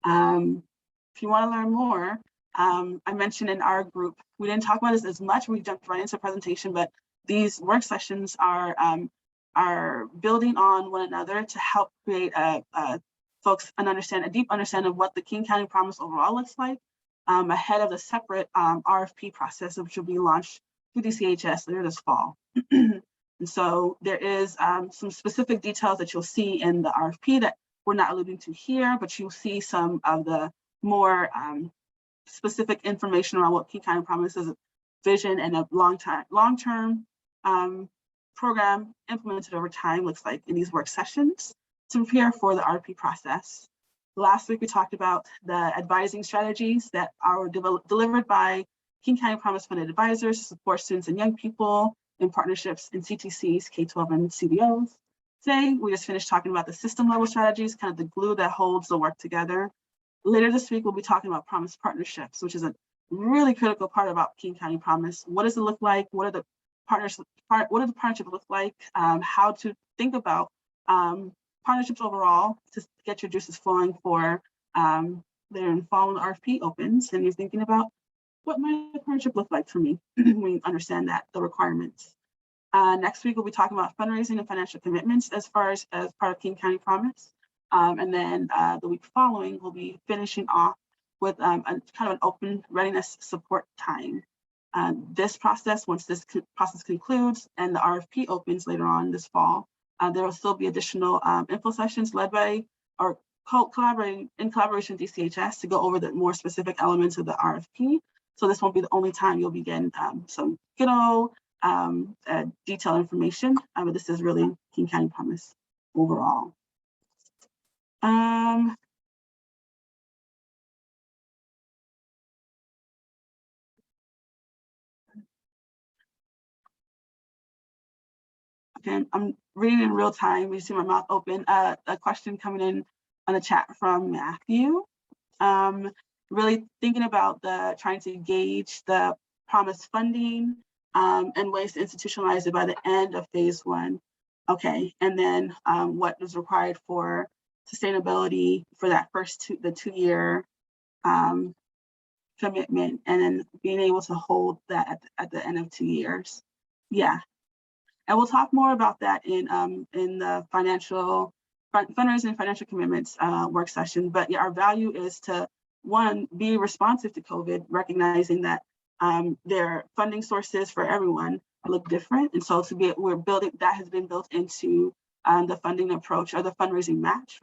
If you want to learn more, I mentioned in our group, we didn't talk about this as much. We jumped right into the presentation, but these work sessions are building on one another to help create folks a deep understanding of what the King County Promise overall looks like ahead of the separate RFP process, which will be launched through DCHS later this fall. And so there is some specific details that you'll see in the RFP that we're not alluding to here, but you'll see some of the more specific information around what King County Promise's vision and a long-term program implemented over time looks like in these work sessions to prepare for the RFP process. Last week, we talked about the advising strategies that are delivered by King County Promise funded advisors to support students and young people in partnerships in CTCs, K-12 and CBOs. Today, we just finished talking about the system level strategies, kind of the glue that holds the work together. Later this week, we'll be talking about Promise partnerships, which is a really critical part about King County Promise. What does it look like? What are the partnerships? What does the partnership look like? How to think about partnerships overall to get your juices flowing for their fall when the RFP opens, and you're thinking about what might a partnership look like for me when you understand that the requirements. Next week, we'll be talking about fundraising and financial commitments as part of King County Promise. And then the week following, we'll be finishing off with kind of an open readiness support time. This process, once this process concludes and the RFP opens later on this fall, there will still be additional info sessions led by or in collaboration with DCHS to go over the more specific elements of the RFP. So this won't be the only time you'll be getting some detailed information, but this is really King County Promise overall. Okay, I'm reading in real time. You see my mouth open. A question coming in on the chat from Matthew. Really thinking about trying to gauge the Promise funding and ways to institutionalize it by the end of phase 1. Okay, and then what is required for sustainability for that first the 2-year commitment, and then being able to hold that at the end of 2 years. Yeah, and we'll talk more about that in the fundraising and financial commitments work session. But yeah, our value is to, one, be responsive to COVID, recognizing that their funding sources for everyone look different. And so we're building, that has been built into the funding approach or the fundraising match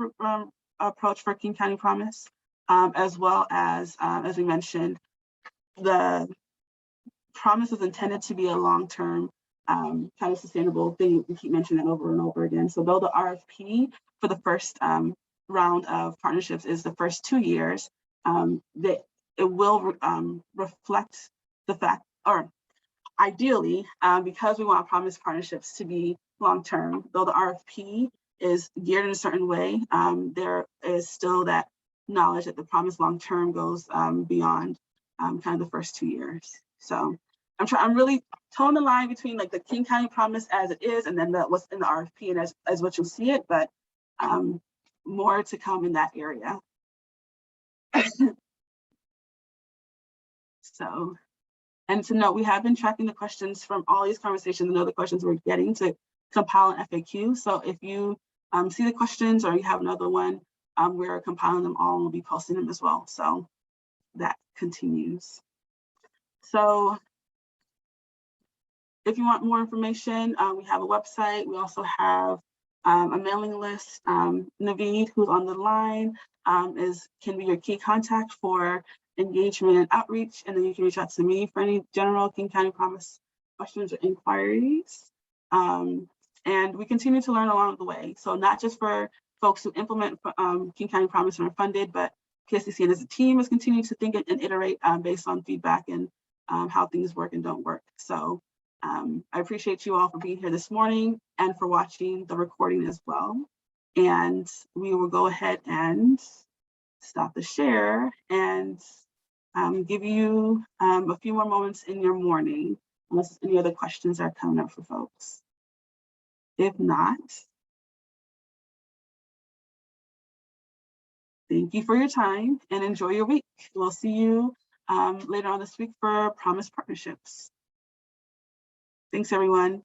approach for King County Promise, as well as we mentioned, the Promise is intended to be a long-term kind of sustainable thing. We keep mentioning that over and over again. So though the RFP for the first round of partnerships is the first 2 years, that it will reflect the fact, or ideally, because we want Promise partnerships to be long-term, though the RFP is geared in a certain way, there is still that knowledge that the Promise long-term goes beyond kind of the first 2 years. So I'm really toeing the line between like the King County Promise as it is and then what's in the RFP and as what you'll see it, but more to come in that area. So, and to note, we have been tracking the questions from all these conversations and other questions we're getting to compile an FAQ. So if you see the questions or you have another one, we're compiling them all and we'll be posting them as well. So that continues. So if you want more information, we have a website. We also have a mailing list. Naveed, who's on the line, can be your key contact for engagement and outreach, and then you can reach out to me for any general King County Promise questions or inquiries. And we continue to learn along the way. So not just for folks who implement King County Promise and are funded, but PSCCN as a team is continuing to think and iterate based on feedback and how things work and don't work. So I appreciate you all for being here this morning and for watching the recording as well. And we will go ahead and stop the share and give you a few more moments in your morning, unless any other questions are coming up for folks. If not, thank you for your time and enjoy your week. We'll see you later on this week for Promise Partnerships. Thanks, everyone.